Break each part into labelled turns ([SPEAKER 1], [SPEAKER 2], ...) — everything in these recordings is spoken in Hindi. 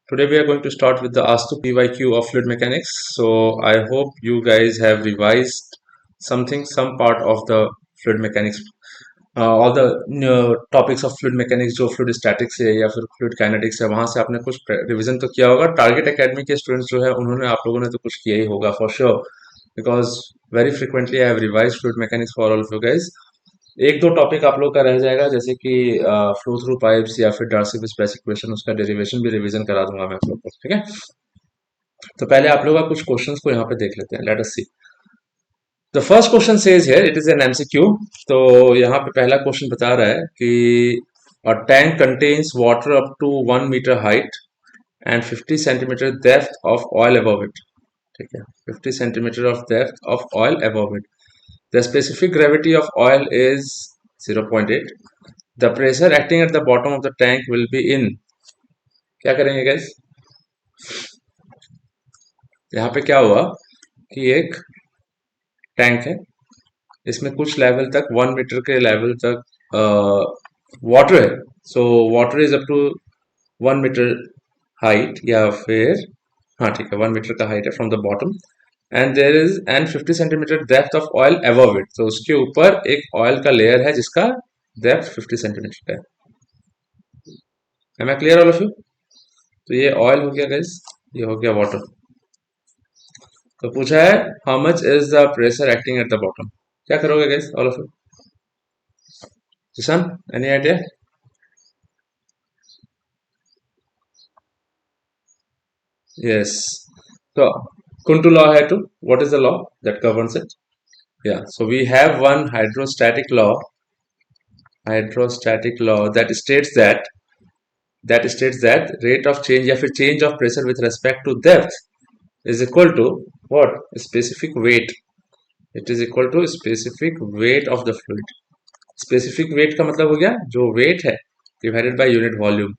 [SPEAKER 1] Today we are going to start with the ASTU PYQ of fluid mechanics. So I hope you guys have revised some part of the fluid mechanics, all the topics of fluid mechanics जो fluid statics है या फिर fluid kinetics है, वहां से आपने कुछ रिवीजन तो किया होगा. टारगेट एकेडमी के स्टूडेंट्स जो है उन्होंने आप लोगों ने तो कुछ किया ही होगा for sure, because very frequently I have revise fluid mechanics for all of you guys. एक दो टॉपिक आप लोग का रह जाएगा, जैसे कि फ्लो थ्रू पाइप्स या फिर डार्सी विस्पेस इक्वेशन, उसका डेरिवेशन भी रिवीजन करा दूंगा मैं आप लोग को. ठीक है, तो पहले आप लोग का कुछ क्वेश्चंस को यहाँ पे देख लेते हैं. Let us see. The first question says here, it is an MCQ. तो यहाँ पे पहला क्वेश्चन बता रहा है कि a tank contains water up to 1 metre height and 50 centimetre depth of oil above it. ठीक है, 50 centimetre of depth of oil above it. The specific gravity of oil is 0.8. The pressure acting at the bottom of the tank will be in. क्या करेंगे guys? यहाँ पे क्या हुआ कि एक टैंक है, इसमें कुछ लेवल तक 1 मीटर के लेवल तक वाटर है. So water is up to 1 metre height, या फिर हाँ ठीक है 1 मीटर का हाइट है from the bottom, and there is and 50 centimetre depth of oil above it. तो उसके ऊपर एक ऑयल का लेयर है जिसका डेप्थ 50 सेंटीमीटर का है. Am I clear all of you? तो ये ऑयल हो गया गाइस, ये हो गया वाटर. तो पूछा है how much is the pressure acting at the bottom. क्या करोगे guys all of you? Zeeshan, any idea? Yes. तो Kuntu law है to, what is the law that governs it? Yeah, so we have one hydrostatic law that states that rate of change या फिर change of pressure with respect to depth is equal to what? Specific weight. It is equal to specific weight of the fluid. Specific weight का मतलब हो गया जो weight है divided by unit volume.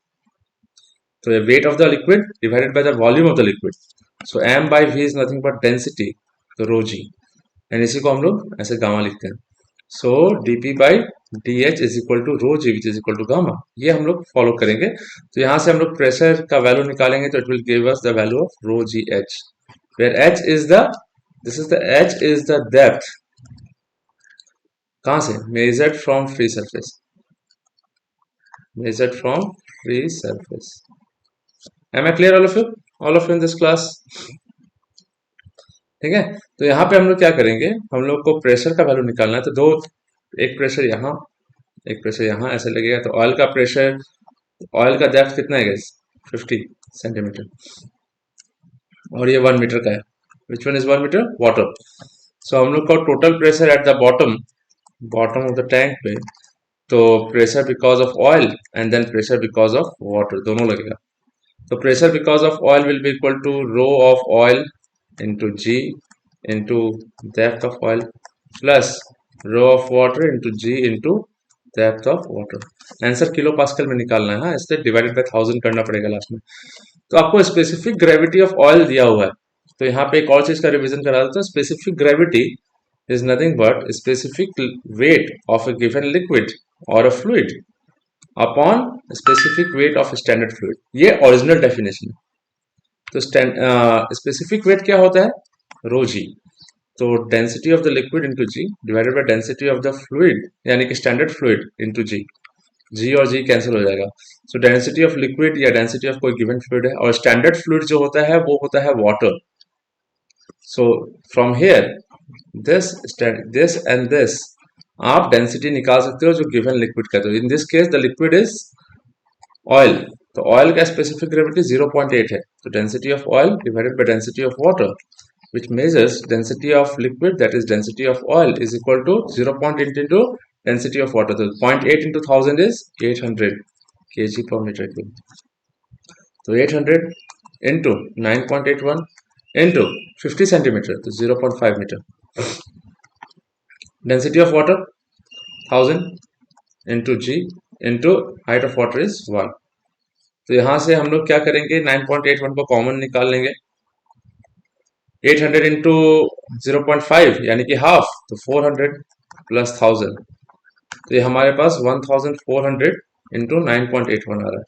[SPEAKER 1] तो ये weight of the liquid divided by the volume of the liquid. So m by v is nothing but density, तो rho g, एंड इसी को हम लोग ऐसे गामा लिखते हैं. So dp by dh is equal to rho g which is equal to gamma. ये हम लोग फॉलो करेंगे. तो यहाँ से हम लोग प्रेशर का वैल्यू निकालेंगे, तो it will give us the value of rho g h, where h is the h is the depth. कहाँ से? Measured from free surface. Measured from free surface. Am I clear all of you in this class? ठीक है, तो यहाँ पे हम लोग क्या करेंगे, हम लोग को प्रेशर का वैल्यू निकालना है. तो दो, एक प्रेशर यहाँ, एक प्रेशर यहाँ ऐसे लगेगा. तो ऑयल का प्रेशर, ऑयल का डेप्थ कितना है गाइस? 50 सेंटीमीटर, और ये 1 मीटर का है. Which one is 1 metre? Water. So हम लोग का total pressure at the bottom of the tank पे, तो pressure because of oil and then pressure because of water दोनों लगेगा. तो pressure because of oil will be equal to rho of oil into G into depth of oil plus rho of water into G into depth of water. Answer kilo pascal में निकालना है, इसलिए डिवाइडेड बाय 1000 करना पड़ेगा लास्ट में. तो आपको स्पेसिफिक ग्रेविटी ऑफ ऑयल दिया हुआ है. तो यहाँ पे एक और चीज का रिवीजन करा देता हूँ. Specific gravity is nothing but specific weight of a given liquid और a fluid upon specific weight of standard fluid. ये ओरिजिनल डेफिनेशन है. तो स्पेसिफिक वेट क्या होता है? Rho g. तो density of the liquid into g divided by density of the fluid, यानी कि standard fluid into g. G और जी कैंसिल हो जाएगा. सो डेंसिटी ऑफ लिक्विड या डेंसिटी ऑफ कोई गिवन फ्लूइड है, और स्टैंडर्ड फ्लूइड जो होता है वो होता है water. So from here this and this आप डेंसिटी निकाल सकते हो जो गिवन लिक्विड का. तो इन this case the liquid is oil. तो ऑयल का स्पेसिफिक ग्रेविटी 0.8 है. तो density of oil divided by density of water which measures density of liquid, that is density of oil, is equal to 0.8 into density of water. So 0.8 into 1000 is 800 kg per meter cube. So 800 into 9.81 into 50 centimeter, तो 0.5 meter. Density of water 1000 into g into height of water is 1. तो यहाँ से हम लोग क्या करेंगे, 9.81 को कॉमन निकाल लेंगे. 800 इंटू 0.5 यानी कि हाफ, तो 400 प्लस 1000, तो ये हमारे पास 1400 इंटू 9.81 आ रहा है.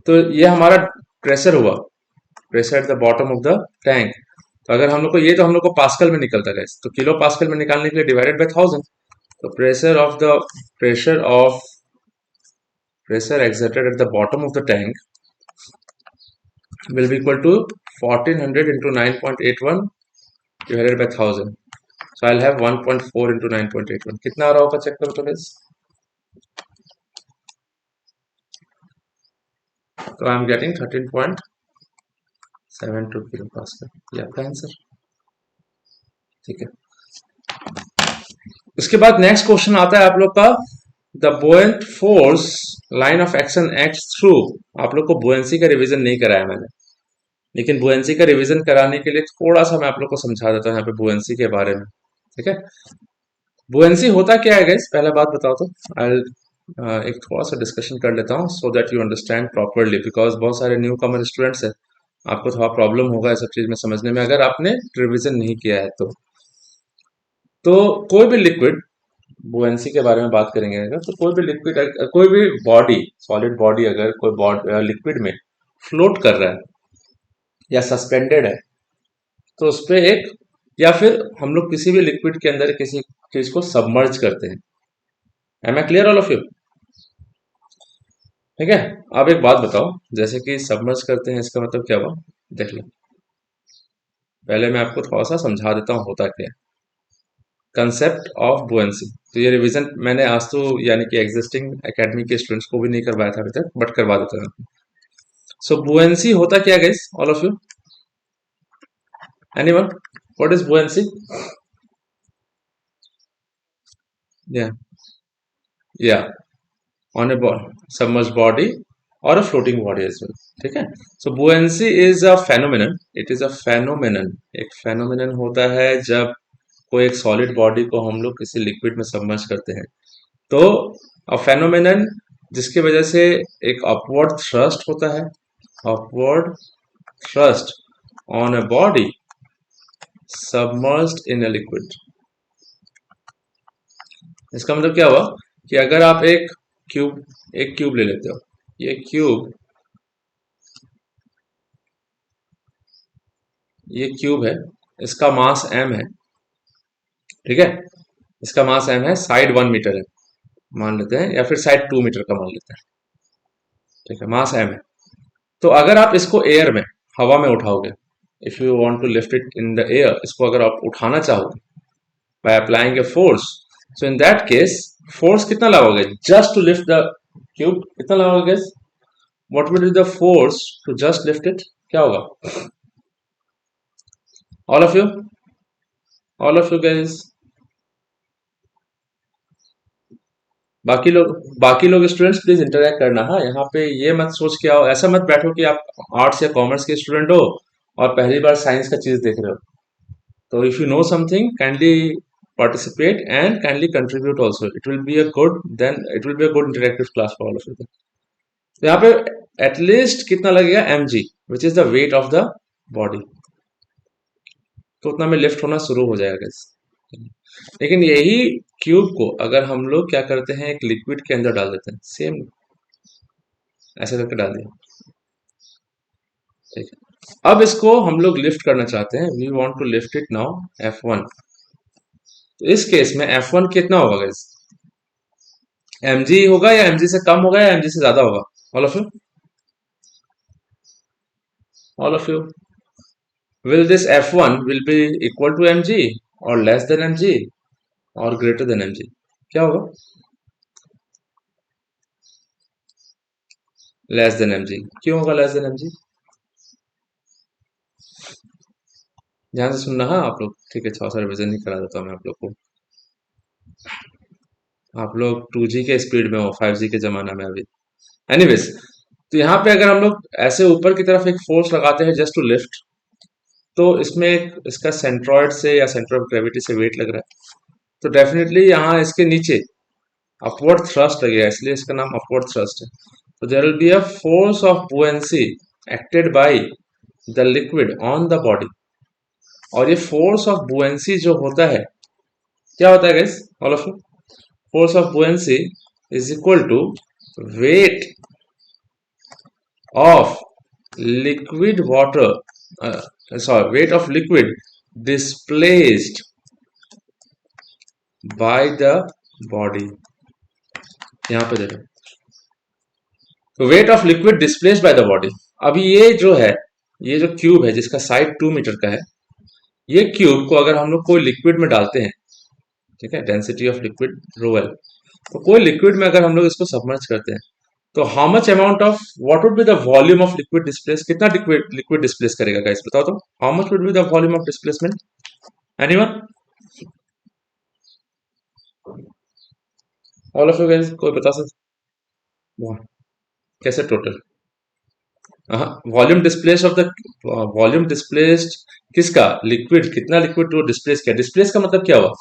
[SPEAKER 1] तो ये हमारा प्रेशर हुआ, pressure at the bottom of the tank. तो अगर हम लोग को ये तो हम लोग को पास्कल में निकलता है, तो किलो पास्कल में निकालने के लिए डिवाइडेड बाय 1000। तो pressure exerted at the bottom of the tank will be equal to 1400 into 9.81 divided by 1000. So I'll have 1.4 into 9.81. कितना आ रहा होगा चेक करो तो guys. So I'm getting 13.72 kilopascal. ये आपका आंसर ठीक है। उसके बाद नेक्स्ट क्वेश्चन आता है आप लोग का, the buoyant force line of action acts through. आप लोग को बुएंसी का रिवीजन नहीं कराया मैंने, लेकिन बुएंसी का रिवीजन कराने के लिए थोड़ा सा मैं आप लोग को समझा देता हूँ यहाँ पे बुएंसी के बारे में, ठीक है। बुएंसी होता क्या है गाइस, पहला बात बताओ तो। आई एक थोड़ा सा डिस्कशन कर लेता हूँ so that you understand properly, because बहुत सारे न्यू कमर स्टूडेंट्स है, आपको थोड़ा प्रॉब्लम होगा ये सब चीज में समझने में अगर आपने रिवीजन नहीं किया है तो कोई भी लिक्विड, बुएंसी के बारे में बात करेंगे अगर, तो कोई भी लिक्विड, कोई भी बॉडी, सॉलिड बॉडी अगर कोई लिक्विड में फ्लोट कर रहा है या सस्पेंडेड है, तो उस पर एक, या फिर हम लोग किसी भी लिक्विड के अंदर किसी चीज को सबमर्ज करते हैं। Am I clear all of you? ठीक है। अब एक बात बताओ, जैसे कि सबमर्ज करते हैं इसका मतलब क्या हुआ, देख लो। पहले मैं आपको थोड़ा सा समझा देता हूँ होता क्या है कंसेप्ट ऑफ बुएंसी। तो ये रिवीजन मैंने आज तो यानी कि एग्जिस्टिंग एकेडमी के स्टूडेंट्स को भी नहीं करवाया था अभी तक, बट करवा देता हूँ। सो बुएंसी होता क्या guys, all of you, anyone, what is buoyancy? या या ऑन ए सबमर्ज्ड बॉडी और a floating body as well, ठीक है। So buoyancy is a phenomenon, it is a phenomenon, एक फेनोमेनन होता है जब कोई एक सॉलिड बॉडी को हम लोग किसी लिक्विड में सबमर्ज करते हैं। तो अ फेनोमेनन जिसकी वजह से एक अपवर्ड थ्रस्ट होता है, upward thrust on a body submerged in a liquid. इसका मतलब क्या हुआ कि अगर आप एक क्यूब ले लेते हो, ये क्यूब है, इसका मास m है, ठीक है, इसका मास m है, साइड 1 मीटर है मान लेते हैं, या फिर साइड 2 मीटर का मान लेते हैं, ठीक है, मास m है। तो अगर आप इसको एयर में, हवा में उठाओगे, if you want to lift it in the air, इसको अगर आप उठाना चाहोगे by applying a force, so in that case force कितना लगाओगे just to lift the cube, कितना लगाओगे? What will be the force to just lift it, क्या होगा? ऑल ऑफ यू गाइस, बाकी लोग स्टूडेंट्स प्लीज इंटरेक्ट करना। हाँ, यहाँ पे ये मत सोच के आओ, ऐसा मत बैठो कि आप आर्ट्स या कॉमर्स के स्टूडेंट हो और पहली बार साइंस का चीज देख रहे हो। तो if you know something kindly participate and kindly contribute also, it will be a good, then it will be a good interactive class for all of you। तो यहाँ पे एटलीस्ट कितना लगेगा, mg, which is the weight of the body, तो उतना में लिफ्ट होना शुरू हो जाएगा इस। लेकिन यही क्यूब को अगर हम लोग क्या करते हैं, एक लिक्विड के अंदर डाल देते हैं, सेम ऐसे करके डाल दिया, ठीक है। अब इसको हम लोग लिफ्ट करना चाहते हैं, we want to lift it now F1। तो इस केस में F1 कितना होगा गाइस, mg होगा या mg से कम होगा या mg से ज्यादा होगा? All of you will this F1 will be equal to mg or less than mg or greater than mg, क्या होगा? Less than mg। क्यों होगा लेस देन mg? ध्यान से सुनना हाँ आप लोग, ठीक है, थोड़ा सा रिविजन नहीं करा देता हूँ मैं आप लोग को। आप लोग 2G के स्पीड में हो, 5G के जमाना में अभी। एनीवेज, तो यहाँ पे अगर हम लोग ऐसे ऊपर की तरफ एक फोर्स लगाते हैं जस्ट टू लिफ्ट, तो इसमें एक इसका सेंट्रॉइड से या सेंटर ऑफ ग्रेविटी से वेट लग रहा है, तो डेफिनेटली यहाँ इसके नीचे अपवर्ड थ्रस्ट लगेगा, इसलिए इसका नाम अपवर्ड थ्रस्ट है। तो there will be a force of buoyancy acted by the liquid on the body. और ये फोर्स ऑफ बुएंसी जो होता है, क्या होता है guys, all of you, force of buoyancy is equal to weight of liquid water sorry weight of liquid displaced by the body। यहाँ पे देखो, तो weight of liquid displaced by the body. अभी ये जो है, ये जो क्यूब है जिसका साइड 2 मीटर का है, ये क्यूब को अगर हम लोग कोई लिक्विड में डालते हैं, ठीक है, density of liquid rho L, तो कोई लिक्विड में अगर हम लोग इसको सबमर्ज करते हैं, तो how much amount of what would be the volume of liquid displace, कितना लिक्विड लिक्विड डिस्प्लेस करेगा गाइस बताओ तो, how much would be the volume of displacement, anyone, all of you guys, कोई बता सकते, कैसे total, volume displace of the, volume displaced किसका, लिक्विड, कितना लिक्विड वो डिस्प्लेस किया, डिस्प्लेस का मतलब क्या हुआ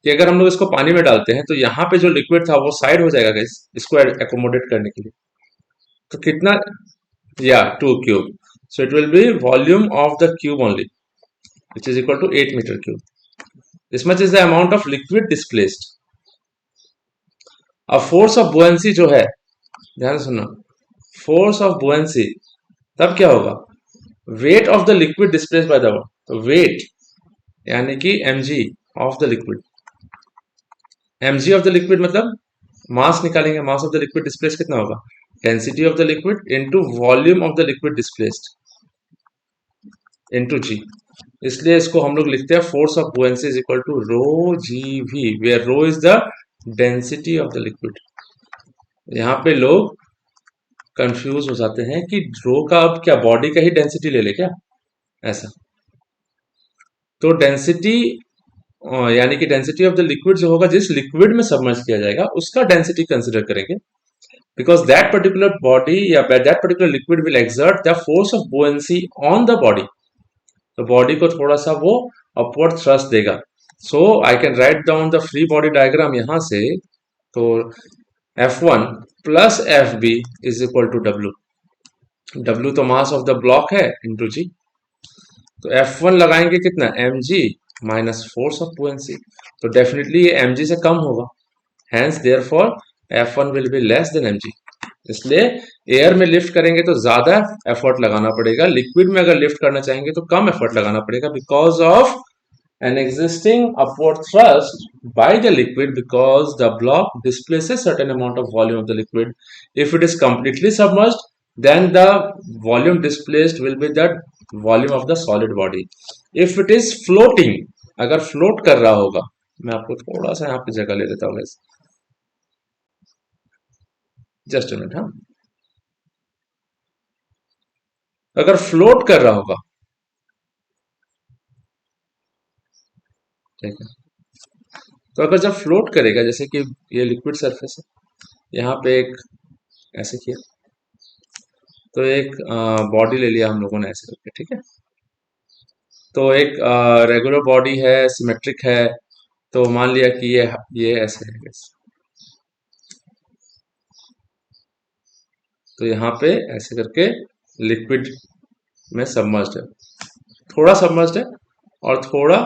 [SPEAKER 1] कि अगर हम लोग इसको पानी में डालते हैं तो यहाँ पे जो लिक्विड था वो साइड हो जाएगा गाइस, इसको एकोमोडेट करने के लिए, तो कितना, या 2 cube, so it will be volume of the cube only, which is equal to 8 meter cube, this much is the amount of liquid displaced। अब फोर्स ऑफ बुएंसी जो है, ध्यान से सुनना, फोर्स ऑफ बुएंसी तब क्या होगा, weight of the liquid displace by the, तो वेट यानी कि mg of the liquid, mg of the liquid मतलब मास निकालेंगे, mass of the liquid displace कितना होगा, density of the liquid into volume of the liquid displaced into G, इसलिए इसको हम लोग लिखते हैं force of buoyancy is equal to rho G V, where rho is the density of the liquid. यहाँ पे लोग कंफ्यूज हो जाते हैं कि रो का अब क्या बॉडी का ही डेंसिटी ले ले क्या, ऐसा, तो डेंसिटी यानी कि डेंसिटी ऑफ द लिक्विड जो होगा, जिस लिक्विड में सबमर्ज किया जाएगा उसका डेंसिटी कंसिडर करेंगे, बिकॉज दैट पर्टिकुलर बॉडी या that particular liquid will exert the force of buoyancy on the body, तो बॉडी को थोड़ा सा वो अपवर्ड थ्रस्ट देगा। So I can write down the free body diagram यहाँ से, तो F1 plus F B is equal to W, W तो मास ऑफ द ब्लॉक है इंटू जी, तो F1 लगाएंगे कितना, mg माइनस फोर्स ऑफ बुएंसी, तो डेफिनेटली ये mg से कम होगा, hence therefore F1 will be less than mg, इसलिए एयर में लिफ्ट करेंगे तो ज्यादा एफर्ट लगाना पड़ेगा, लिक्विड में अगर लिफ्ट करना चाहेंगे तो कम एफर्ट लगाना पड़ेगा, because of an existing upward thrust by the liquid, because the block displaces certain amount of volume of the liquid. If it is completely submerged, then the volume displaced will be the volume of the solid body. If it is floating, अगर float कर रहा होगा, मैं आपको थोड़ा सा यहाँ पे जगह ले लेता हूँ, जस्ट अ मिनट, हाँ, अगर फ्लोट कर रहा होगा, ठीक है, तो अगर जब फ्लोट करेगा, जैसे कि ये लिक्विड सरफेस है, यहाँ पे एक ऐसे किया, तो एक बॉडी ले लिया हम लोगों ने ऐसे करके, ठीक है, तो एक रेगुलर बॉडी है, सिमेट्रिक है, तो मान लिया कि ये ऐसे है guys। तो यहाँ पे ऐसे करके लिक्विड में सबमर्ज्ड है, थोड़ा सबमर्ज्ड है और थोड़ा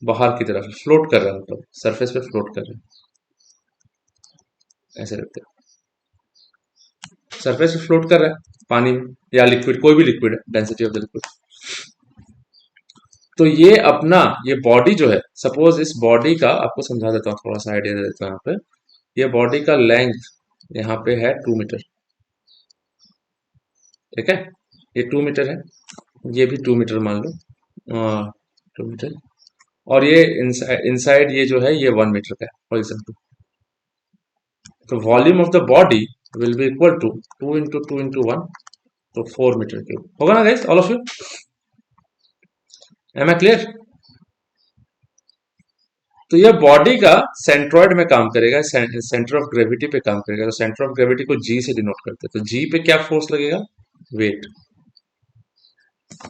[SPEAKER 1] बाहर की तरफ फ्लोट कर रहा है, मतलब सरफेस पे फ्लोट कर रहा है, ऐसे रखते हैं, सरफेस पे फ्लोट कर रहा है पानी में या लिक्विड, कोई भी लिक्विड है, डेंसिटी ऑफ द लिक्विड। तो ये अपना ये बॉडी जो है, सपोज इस बॉडी का आपको समझा देता हूँ, थोड़ा सा आइडिया दे देता हूँ यहाँ पे, ये बॉडी का लेंथ यहाँ पे है 2 मीटर, ठीक है, ये 2 मीटर है, ये भी 2 मीटर मान लो, 2 मीटर, और ये इनसाइड ये जो है ये 1 मीटर का है फॉर एग्जाम्पल, तो volume of the body will be equal to 2 × 2 × 1, तो 4 मीटर क्यूब होगा ना guys, all of you, am I clear. तो ये बॉडी का सेंट्रॉइड में काम करेगा, सेंटर ऑफ ग्रेविटी पे काम करेगा, तो सेंटर ऑफ ग्रेविटी को जी से डिनोट करते हैं, तो जी पे क्या फोर्स लगेगा, वेट,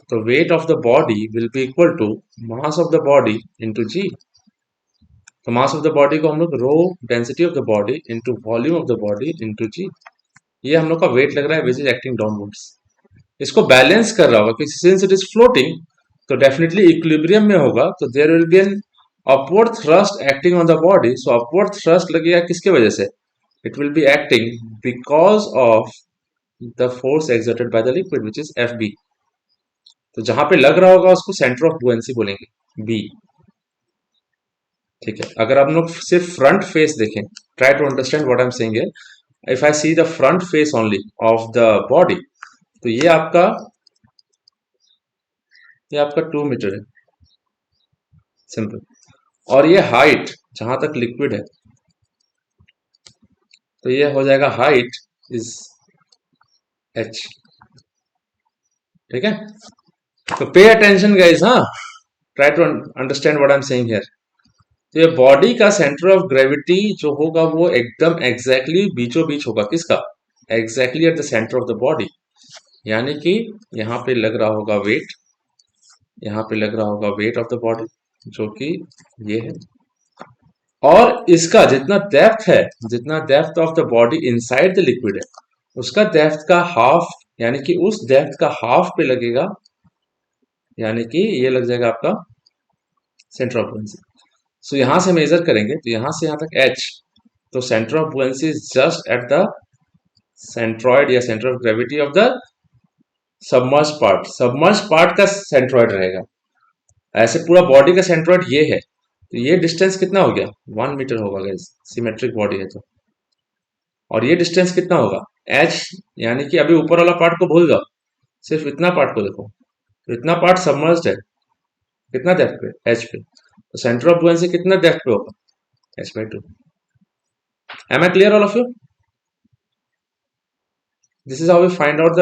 [SPEAKER 1] तो weight of the body will be equal to mass of the body into g, तो मास ऑफ द बॉडी को हम लोग rho density of the body into volume of the body into g, ये हम लोग का वेट लग रहा है विच इज एक्टिंग डाउनवर्ड्स, इसको बैलेंस कर रहा होगा क्योंकि सिंस इट इज फ्लोटिंग तो डेफिनेटली इक्विलिब्रियम में होगा, तो there will be an upward thrust acting on the body, so upward thrust लगेगा किसके वजह से, it will be acting because of the force exerted by the liquid which is F B. तो जहां पे लग रहा होगा उसको सेंटर ऑफ बुएंसी बोलेंगे बी। ठीक है, अगर आप लोग सिर्फ फ्रंट फेस देखें, try to understand what I am saying here. If I see the front face only of the body, तो ये आपका 2 मीटर है, सिंपल। और ये हाइट जहां तक लिक्विड है, तो ये हो जाएगा हाइट इज एच। ठीक है, तो पे अटेंशन गाइस, हाँ, try to understand what I am saying here. तो ये बॉडी का सेंटर ऑफ ग्रेविटी जो होगा वो एकदम एग्जैक्टली बीचों बीच होगा, किसका? Exactly at the centre of the body. यानी कि यहाँ पे लग रहा होगा वेट, यहाँ पे लग रहा होगा वेट ऑफ द बॉडी, जो कि ये है। और इसका जितना डेप्थ है, जितना depth of the body inside the liquid है, उसका डेप्थ का हाफ, यानी कि उस डेप्थ का हाफ पे लगेगा, यानी कि ये लग जाएगा आपका सेंटर ऑफ बुएंसी। सो यहां से मेजर करेंगे तो यहां से यहां तक एच, तो centre of buoyancy is just at the centroid या centre of gravity of the submerge part. Submerge part का सेंट्रॉइड रहेगा। ऐसे पूरा बॉडी का सेंट्रॉइड ये है, तो ये डिस्टेंस कितना हो गया? 1 मीटर होगा गाइस, सिमेट्रिक बॉडी है तो। और ये डिस्टेंस कितना होगा? एच, यानी कि अभी ऊपर वाला पार्ट को भूल जाओ, सिर्फ इतना पार्ट को देखो। तो इतना पार्ट सबमर्ज्ड है, कितना डेप्थ पे? एच पे। तो सेंटर ऑफ बुएंसी कितना डेप्थ पे होगा? h/2। Am I clear all of you? This is how we find out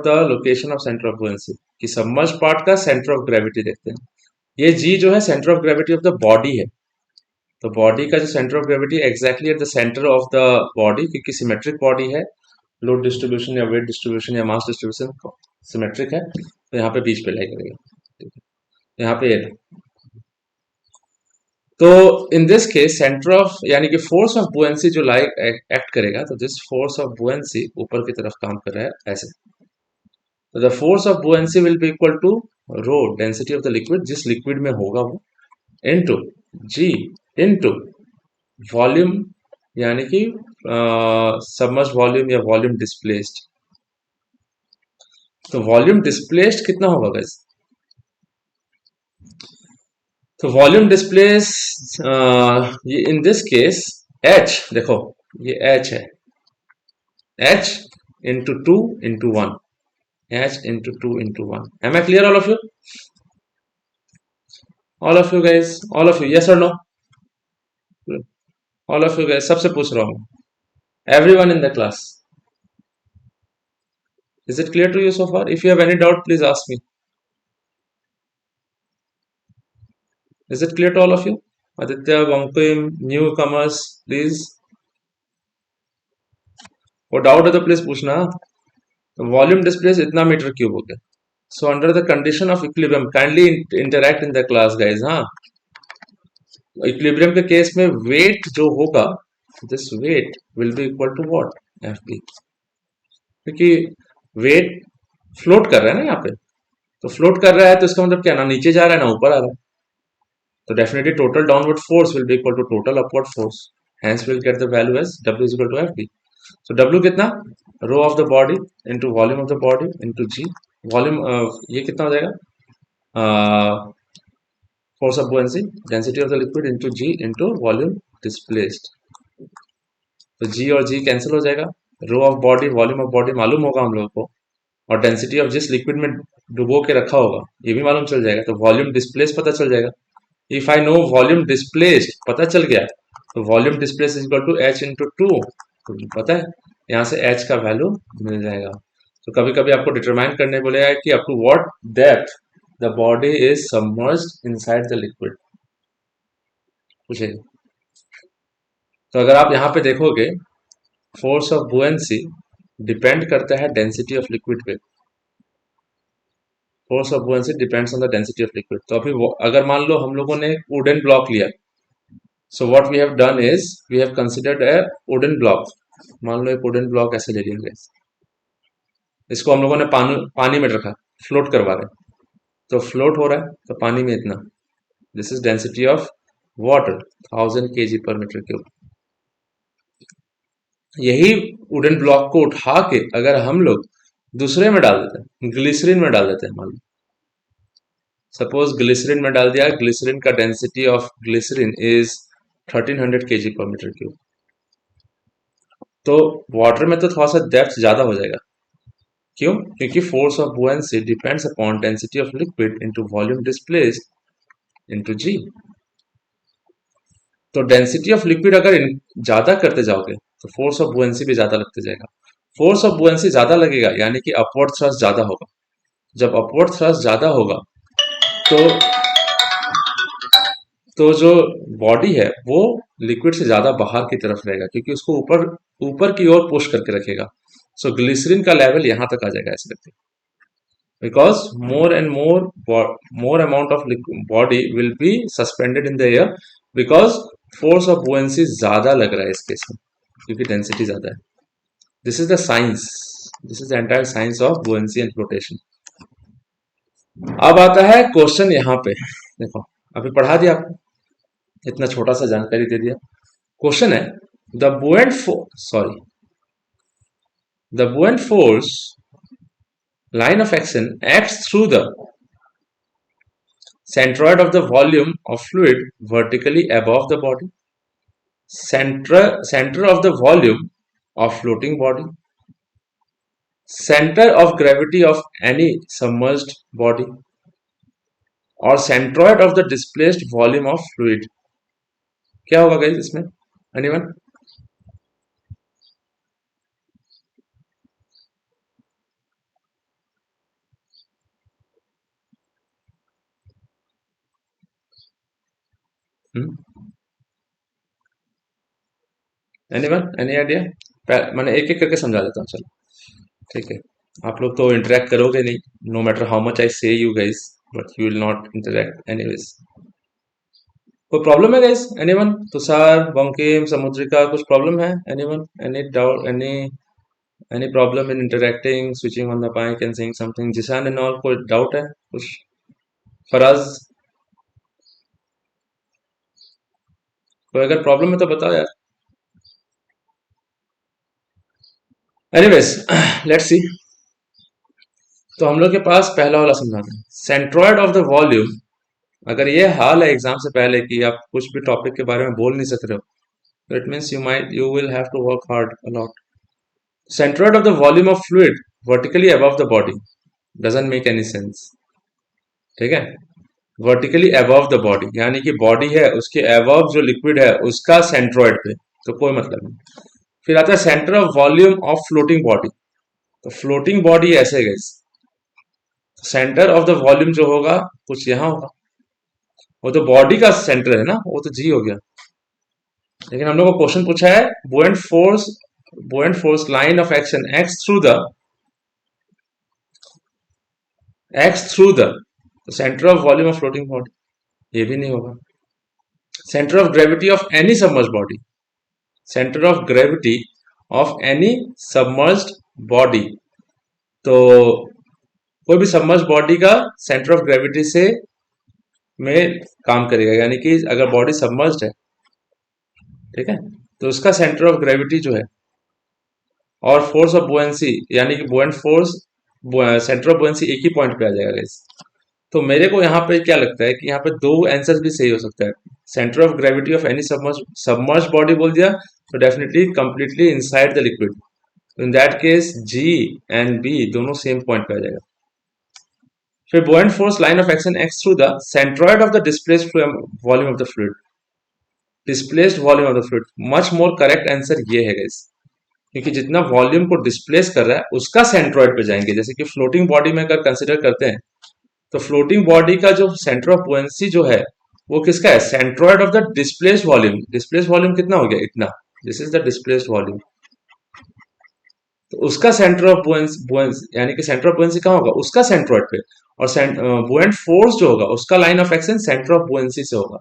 [SPEAKER 1] the location of center of buoyancy, कि सबमर्ज पार्ट का सेंटर ऑफ ग्रेविटी देखते हैं। ये जी जो है centre of gravity of the body है। तो बॉडी का जो centre of gravity exactly at the centre of the body, क्योंकि सिमेट्रिक बॉडी है, लोड डिस्ट्रीब्यूशन या वेट डिस्ट्रीब्यूशन या मास डिस्ट्रीब्यूशन सिमेट्रिक है, तो यहाँ पे बीच पे लाई करेगा, यहाँ पे ये। तो इन दिस केस सेंटर ऑफ, यानी कि फोर्स ऑफ बुएंसी जो लाई एक्ट करेगा, तो दिस फोर्स ऑफ बुएंसी ऊपर की तरफ काम कर रहा है ऐसे। तो the force of buoyancy will be equal to rho density of the liquid, जिस लिक्विड में होगा वो, इनटू जी इनटू वॉल्यूम, यानी कि सबमर्ज वॉल्यूम या वॉल्यूम डिस्प्लेस्ड। तो वॉल्यूम डिस्प्लेस्ड कितना होगा गाइस? तो वॉल्यूम डिस्प्लेस, ये इन दिस केस एच, देखो ये एच है, H into 2 into 1, H into 2 into 1। Am I clear all of you? All of you guys, all of you, yes और no? All of you guys, सबसे पूछ रहा हूँ, everyone in the class, is it clear to you so far? If you have any doubt please ask me. Is it clear to all of you? Aditya, Bankim, newcomers, please. वो डाउट है तो प्लीज पूछना। तो वॉल्यूम डिस्प्लेस इतना मीटर क्यूब हो गया। So under the condition of equilibrium, kindly interact in the class guys. हाँ, इक्विलिब्रियम के केस में वेट जो होगा, this weight will be equal to what? F B. क्योंकि वेट फ्लोट कर रहा है ना यहाँ पे, तो फ्लोट कर रहा है तो इसका मतलब क्या, ना नीचे जा रहा है ना ऊपर आ रहा है। तो definitely total downward force will be equal to total upward force. Hence we'll get the value as W is equal to FB. So W कितना? Rho of the body into volume of the body into G. Volume ये कितना हो जाएगा? Force of buoyancy, density of the liquid into G into volume displaced. तो G और G कैंसिल हो जाएगा। Rho of body, volume of body मालूम होगा हम लोगों को, और डेंसिटी ऑफ जिस लिक्विड में डुबो के रखा होगा ये भी मालूम चल जाएगा। तो वॉल्यूम डिस्प्लेस पता चल जाएगा। If I know volume displaced पता चल गया, तो volume displace is equal to H into 2, तो पता है यहाँ से एच का वैल्यू मिल जाएगा। तो कभी कभी आपको डिटरमाइन करने बोलेगा कि up to what depth the body is submerged inside the liquid, पूछेगा। तो अगर आप यहाँ पे देखोगे, फोर्स ऑफ बुएंसी डिपेंड करता है डेंसिटी ऑफ लिक्विड पे। Force of buoyancy depends on the density of liquid. तो अभी अगर मान लो हम लोगों ने वुडन ब्लॉक लिया, so what we have done is we have considered a wooden block। मान लो एक वुडन ब्लॉक ऐसे ले लिया, इसको हम लोगों ने पानी में रखा, फ्लोट करवा रहे हैं। तो फ्लोट हो रहा है तो पानी में इतना, this is density of water 1000 kg पर मीटर क्यूब। यही वुडन ब्लॉक को उठा के अगर हम लोग दूसरे में डाल देते हैं, ग्लिसरीन में डाल देते हैं, मान लो सपोज ग्लिसरीन में डाल दिया, ग्लिसरीन का density of glycerine is 1300 kg पर मीटर क्यूब, तो वाटर में तो थोड़ा सा डेप्थ ज्यादा हो जाएगा। क्यों? क्योंकि force of buoyancy depends upon density of liquid into volume displaced into g. तो डेंसिटी ऑफ लिक्विड अगर ज्यादा करते जाओगे तो फोर्स ऑफ बुएंसी भी ज्यादा लगते जाएगा। फोर्स ऑफ बुएंसी ज्यादा लगेगा यानी कि अपवर्ड थ्रस्ट ज्यादा होगा। जब अपवर्ड थ्रस्ट ज्यादा होगा तो जो बॉडी है वो लिक्विड से ज्यादा बाहर की तरफ रहेगा, क्योंकि उसको ऊपर ऊपर की ओर पुश करके रखेगा। सो ग्लिसरीन का लेवल यहां तक आ जाएगा ऐसे करके, because more and more amount of body will be suspended in the air, because force of buoyancy ज्यादा लग रहा है इस केस में क्योंकि डेंसिटी ज्यादा है। This is the science, this is the entire science of buoyancy and flotation. अब आता है क्वेश्चन यहाँ पे, देखो अभी पढ़ा दिया आपको, इतना छोटा सा जानकारी दे दिया। क्वेश्चन है the buoyant the buoyant force line of action acts through the centroid of the volume of fluid vertically above the body, center of the volume of floating body, center of gravity of any submerged body, और centroid of the displaced volume of fluid। क्या होगा गाइस इसमें? एनीवन? एनीवन? Any idea? मैंने एक एक करके समझा देता हूँ, चलो ठीक है। आप लोग तो इंटरेक्ट करोगे नहीं, no matter how much I say you guys, but you will not interact anyways. कोई प्रॉब्लम है गाइस? एनीवन? तुषार, बंकिम, समुद्रिका, कुछ प्रॉब्लम है? Anyone? Any doubt? Any problem in interacting, switching on the mike and saying something? Zeeshan and all, कोई डाउट है कुछ? फराज, कोई अगर प्रॉब्लम है तो बताओ यार। Anyways let's see. तो हम लोग के पास पहला वाला समझाते हैं, सेंट्रॉइड ऑफ द वॉल्यूम। अगर ये हाल है एग्जाम से पहले कि आप कुछ भी टॉपिक के बारे में बोल नहीं सक रहे हो, तो it means you will have to work hard a lot. Centroid of the volume of fluid vertically above the body doesn't make any sense, ठीक है? वर्टिकली अबव द बॉडी यानी कि बॉडी है उसके अबव जो लिक्विड है उसका सेंट्रॉइड पे, तो कोई मतलब नहीं। फिर आता है centre of volume of floating body. तो फ्लोटिंग बॉडी ऐसे गई, सेंटर ऑफ द वॉल्यूम जो होगा कुछ यहां होगा, वो तो बॉडी का सेंटर है ना, वो तो जी हो गया। लेकिन हम लोग को क्वेश्चन पूछा है buoyant force line of action acts through the center of volume of floating body, ये भी नहीं होगा। Centre of gravity of any submerged body, centre of gravity of any submerged body, तो कोई भी सबमर्ज्ड बॉडी का सेंटर ऑफ ग्रेविटी से में काम करेगा, यानी कि अगर बॉडी सबमर्ज्ड है, ठीक है, तो उसका सेंटर ऑफ ग्रेविटी जो है और फोर्स ऑफ बुएंसी यानी कि बुएंट फोर्स, सेंटर ऑफ बुएंसी एक ही पॉइंट पे आ जाएगा गाइस। तो मेरे को यहाँ पे क्या लगता है कि यहाँ पे दो आंसर भी सही हो सकता है। Centre of gravity of any submerge body बोल दिया तो definitely completely inside the liquid, in that case G and B दोनों सेम पॉइंट पे आ जाएगा। फिर buoyant force line of action acts through the centroid of the displaced volume of the fluid, displaced volume of the fluid, much more correct answer ये है गाइस, क्योंकि जितना वॉल्यूम को डिस्प्लेस कर रहा है उसका सेंट्रॉइड पे जाएंगे। जैसे कि फ्लोटिंग बॉडी में अगर कंसिडर करते हैं तो फ्लोटिंग बॉडी का जो सेंटर ऑफ बुएंसी जो है वो किसका है? Centroid of the displaced volume. Displaced volume कितना हो गया? इतना, this is the displaced volume. तो उसका सेंटर ऑफ बुएंसी यानी कि सेंटर ऑफ बुएंसी कहाँ होगा? उसका सेंट्रॉइड पे। और बुएंट फोर्स जो होगा उसका line of action centre of buoyancy से होगा,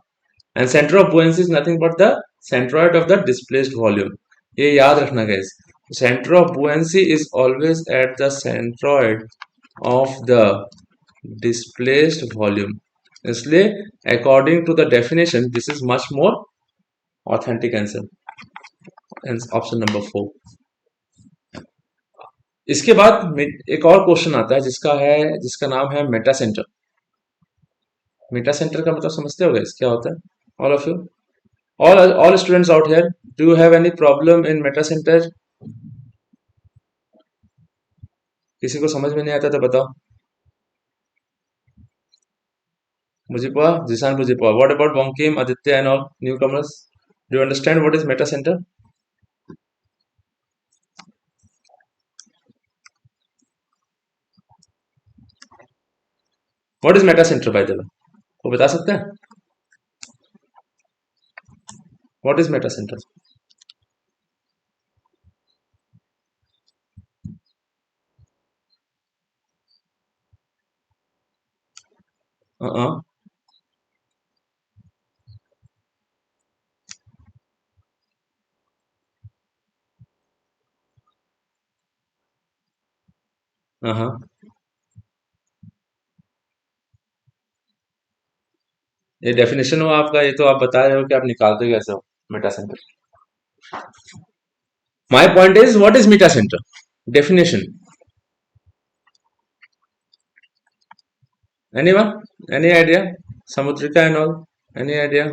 [SPEAKER 1] and centre of buoyancy is nothing but the centroid of the displaced volume. ये याद रखना guys, centre of buoyancy is always at the centroid of the displaced volume, इसलिए according to the definition this is much more authentic answer. Option number 4। इसके बाद एक और क्वेश्चन आता है जिसका नाम है मेटा सेंटर। मेटा सेंटर का मतलब समझते हो guys क्या होता है? All of you, all students out here, do you have any problem in meta center? किसी को समझ में नहीं आता तो बताओ। Mujibwa, Jisan Mujibwa, what about Bonkim, Aditya and all newcomers? Do you understand what is meta center? What is meta center by the way? वो बता सकते हैं? What is meta center? uh हाँ, ये डेफिनेशन हुआ आपका, ये तो आप बता रहे हो कि आप निकालते कैसे हो metacentre. My point is what is metacentre definition. Anyone, any idea? Samudrika and all, any idea?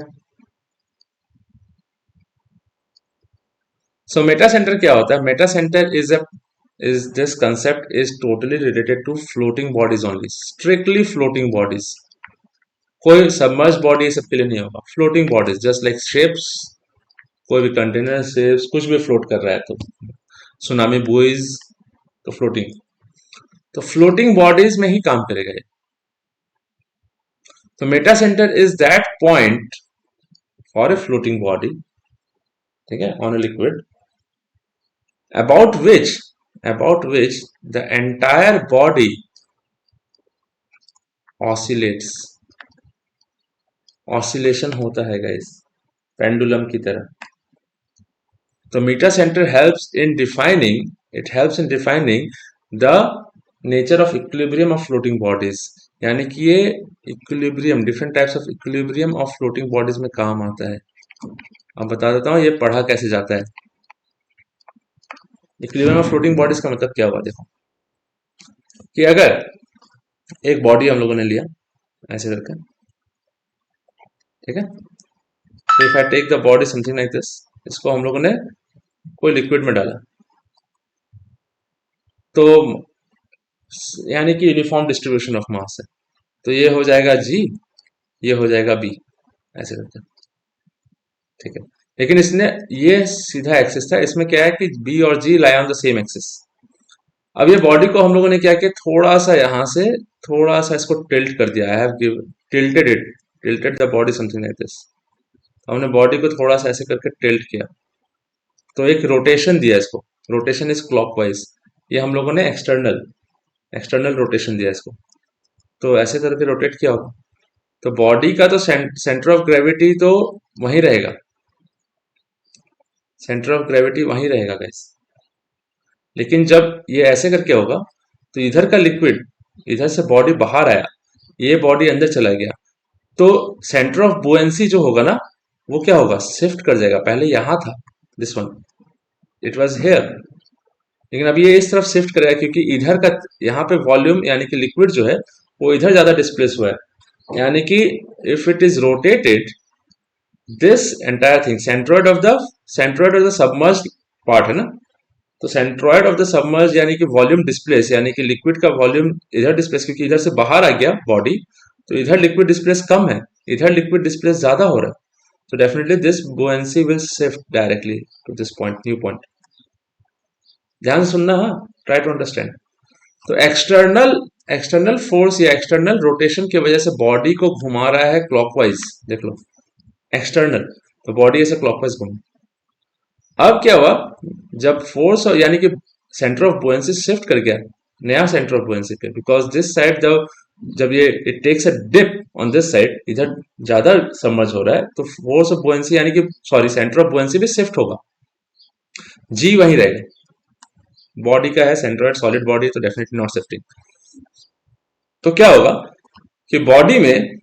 [SPEAKER 1] So metacentre क्या होता है? Metacentre is this concept is totally related to floating bodies only, strictly floating bodies। कोई सबमर्ज बॉडी सबके लिए नहीं होगा, floating bodies just like ships, कोई भी कंटेनर शिप्स कुछ भी फ्लोट कर रहा है तो सुनामी बुइज, तो फ्लोटिंग बॉडीज में ही काम करेगा ये। तो Meta centre is that point for a floating body, ठीक है, on a liquid about which the entire body oscillates, oscillation होता है गाइस पेंडुलम की तरह। तो मीटा centre helps in defining the nature of equilibrium of floating bodies, यानी कि ये equilibrium, different types of equilibrium of floating bodies में काम आता है। अब बता देता हूँ ये पढ़ा कैसे जाता है। इक्विलिब्रियम ऑफ फ्लोटिंग बॉडीज का मतलब क्या हुआ, देखो कि अगर एक बॉडी हम लोगों ने लिया ऐसे करके, ठीक है, if I take the body something like this, इसको हम लोगों ने कोई लिक्विड में डाला, तो यानी कि यूनिफॉर्म डिस्ट्रीब्यूशन ऑफ मास है, तो ये हो जाएगा जी, ये हो जाएगा बी, ऐसे करके, ठीक है। लेकिन इसने ये सीधा एक्सिस था, इसमें क्या है कि बी और G lie on the same axis. अब ये बॉडी को हम लोगों ने क्या किया, थोड़ा सा यहां से थोड़ा सा इसको टिल्ट कर दिया, I have tilted the body something like this. हमने बॉडी को थोड़ा सा ऐसे करके टिल्ट किया, तो एक रोटेशन दिया इसको, रोटेशन इज क्लॉकवाइज, ये हम लोगों ने एक्सटर्नल रोटेशन दिया इसको, तो ऐसे करके रोटेट किया होगा, तो बॉडी का तो सेंटर ऑफ ग्रेविटी तो वहीं रहेगा, सेंटर ऑफ ग्रेविटी वहीं रहेगा गाइस। लेकिन जब ये ऐसे करके होगा तो इधर का लिक्विड, इधर से बॉडी बाहर आया, ये बॉडी अंदर चला गया, तो सेंटर ऑफ बुएंसी जो होगा ना वो क्या होगा, शिफ्ट कर जाएगा। पहले यहां था, this one it was here, लेकिन अब ये इस तरफ शिफ्ट करेगा क्योंकि इधर का यहाँ पे वॉल्यूम यानी कि लिक्विड जो है वो इधर ज्यादा डिस्प्लेस हुआ है, यानी कि if it is rotated this entire thing, centroid of the submerged part है ना, तो सेंट्रोइड ऑफ द सबमर्ज यानी कि वॉल्यूम डिस्प्लेस, यानी कि लिक्विड का वॉल्यूम इधर डिस्प्लेस, क्योंकि इधर से बाहर आ गया बॉडी, तो इधर लिक्विड डिस्प्लेस कम है, इधर लिक्विड डिस्प्लेस ज्यादा हो रहा है, तो definitely this buoyancy will shift directly to this point, new point. ध्यान से सुनना, हाँ, ट्राई टू अंडरस्टैंड। तो एक्सटर्नल फोर्स या एक्सटर्नल रोटेशन की वजह से बॉडी को घुमा रहा है क्लॉकवाइज, देख लो एक्सटर्नल, तो बॉडी ऐसे क्लॉकवाइज घूम। अब क्या हुआ, जब फोर्स यानी कि सेंटर ऑफ बुएंसी शिफ्ट कर गया नया सेंटर ऑफ बुएंसी पे, बिकॉज दिस साइड जब ये it takes a dip on this side, इधर ज्यादा सबमर्ज हो रहा है, तो फोर्स ऑफ बुएंसी यानी कि सॉरी सेंटर ऑफ बुएंसी भी शिफ्ट होगा, जी वहीं रहेगा। बॉडी का है सेंट्रोइड सॉलिड बॉडी, तो डेफिनेटली नॉट शिफ्टिंग। तो क्या होगा कि बॉडी में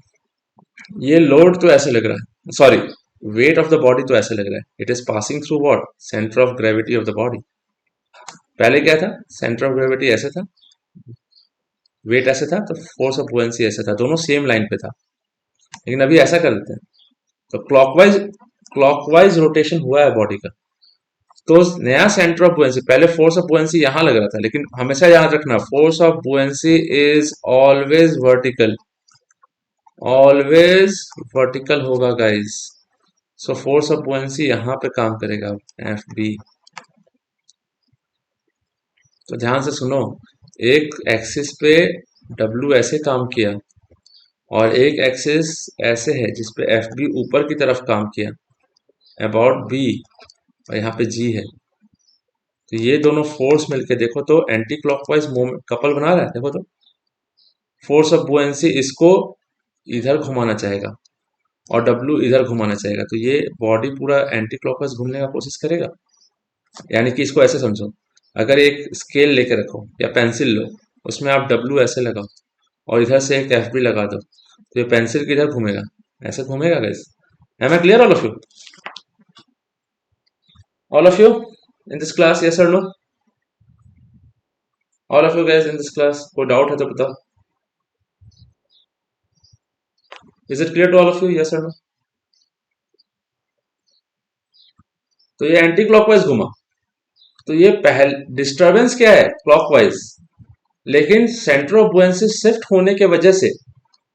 [SPEAKER 1] ये लोड तो ऐसे लग रहा है, sorry wait of the body तो ऐसे लग रहा है, it is passing through what, centre of gravity of the body. पहले क्या था, सेंटर ऑफ ग्रेविटी ऐसे था, वेट ऐसे था, तो फोर्स ऑफ बुएंसी ऐसे था, दोनों सेम लाइन पे था। लेकिन अभी ऐसा कर देते हैं, तो क्लॉकवाइज क्लॉकवाइज रोटेशन हुआ है बॉडी का, तो नया सेंटर ऑफ बुएंसी, पहले फोर्स ऑफ बुएंसी यहां लग रहा था, लेकिन हमेशा याद रखना force of buoyancy is always vertical, always vertical होगा guys. So force of buoyancy यहां पे काम करेगा, एफ बी। तो ध्यान से सुनो, एक एक्सिस पे डब्ल्यू ऐसे काम किया, और एक एक्सिस ऐसे है जिसपे एफ बी ऊपर की तरफ काम किया अबाउट बी, और यहाँ पे जी है। तो ये दोनों फोर्स मिलके देखो तो एंटी क्लॉकवाइज मूवमेंट कपल बना रहा है, देखो तो फोर्स ऑफ बुएंसी इसको इधर घुमाना चाहेगा और डब्ल्यू इधर घुमाना चाहेगा, तो ये बॉडी पूरा एंटी क्लॉकवाइज घूमने का कोशिश करेगा। यानी कि इसको ऐसे समझो, अगर एक स्केल लेके रखो या पेंसिल लो, उसमें आप डब्ल्यू ऐसे लगाओ और इधर से एक एफ बी लगा दो, तो ये पेंसिल किधर घूमेगा, ऐसे घूमेगा guys. Am I clear all of you? All of you in this class, yes और no? All of you guys in this class, कोई डाउट है तो बताओ। Is it clear to all of you, yes और नो? तो ये एंटी क्लॉकवाइज घुमा, तो ये पहल डिस्टरबेंस क्या है, क्लॉकवाइज, लेकिन सेंटर ऑफ बुएंसी शिफ्ट होने के वजह से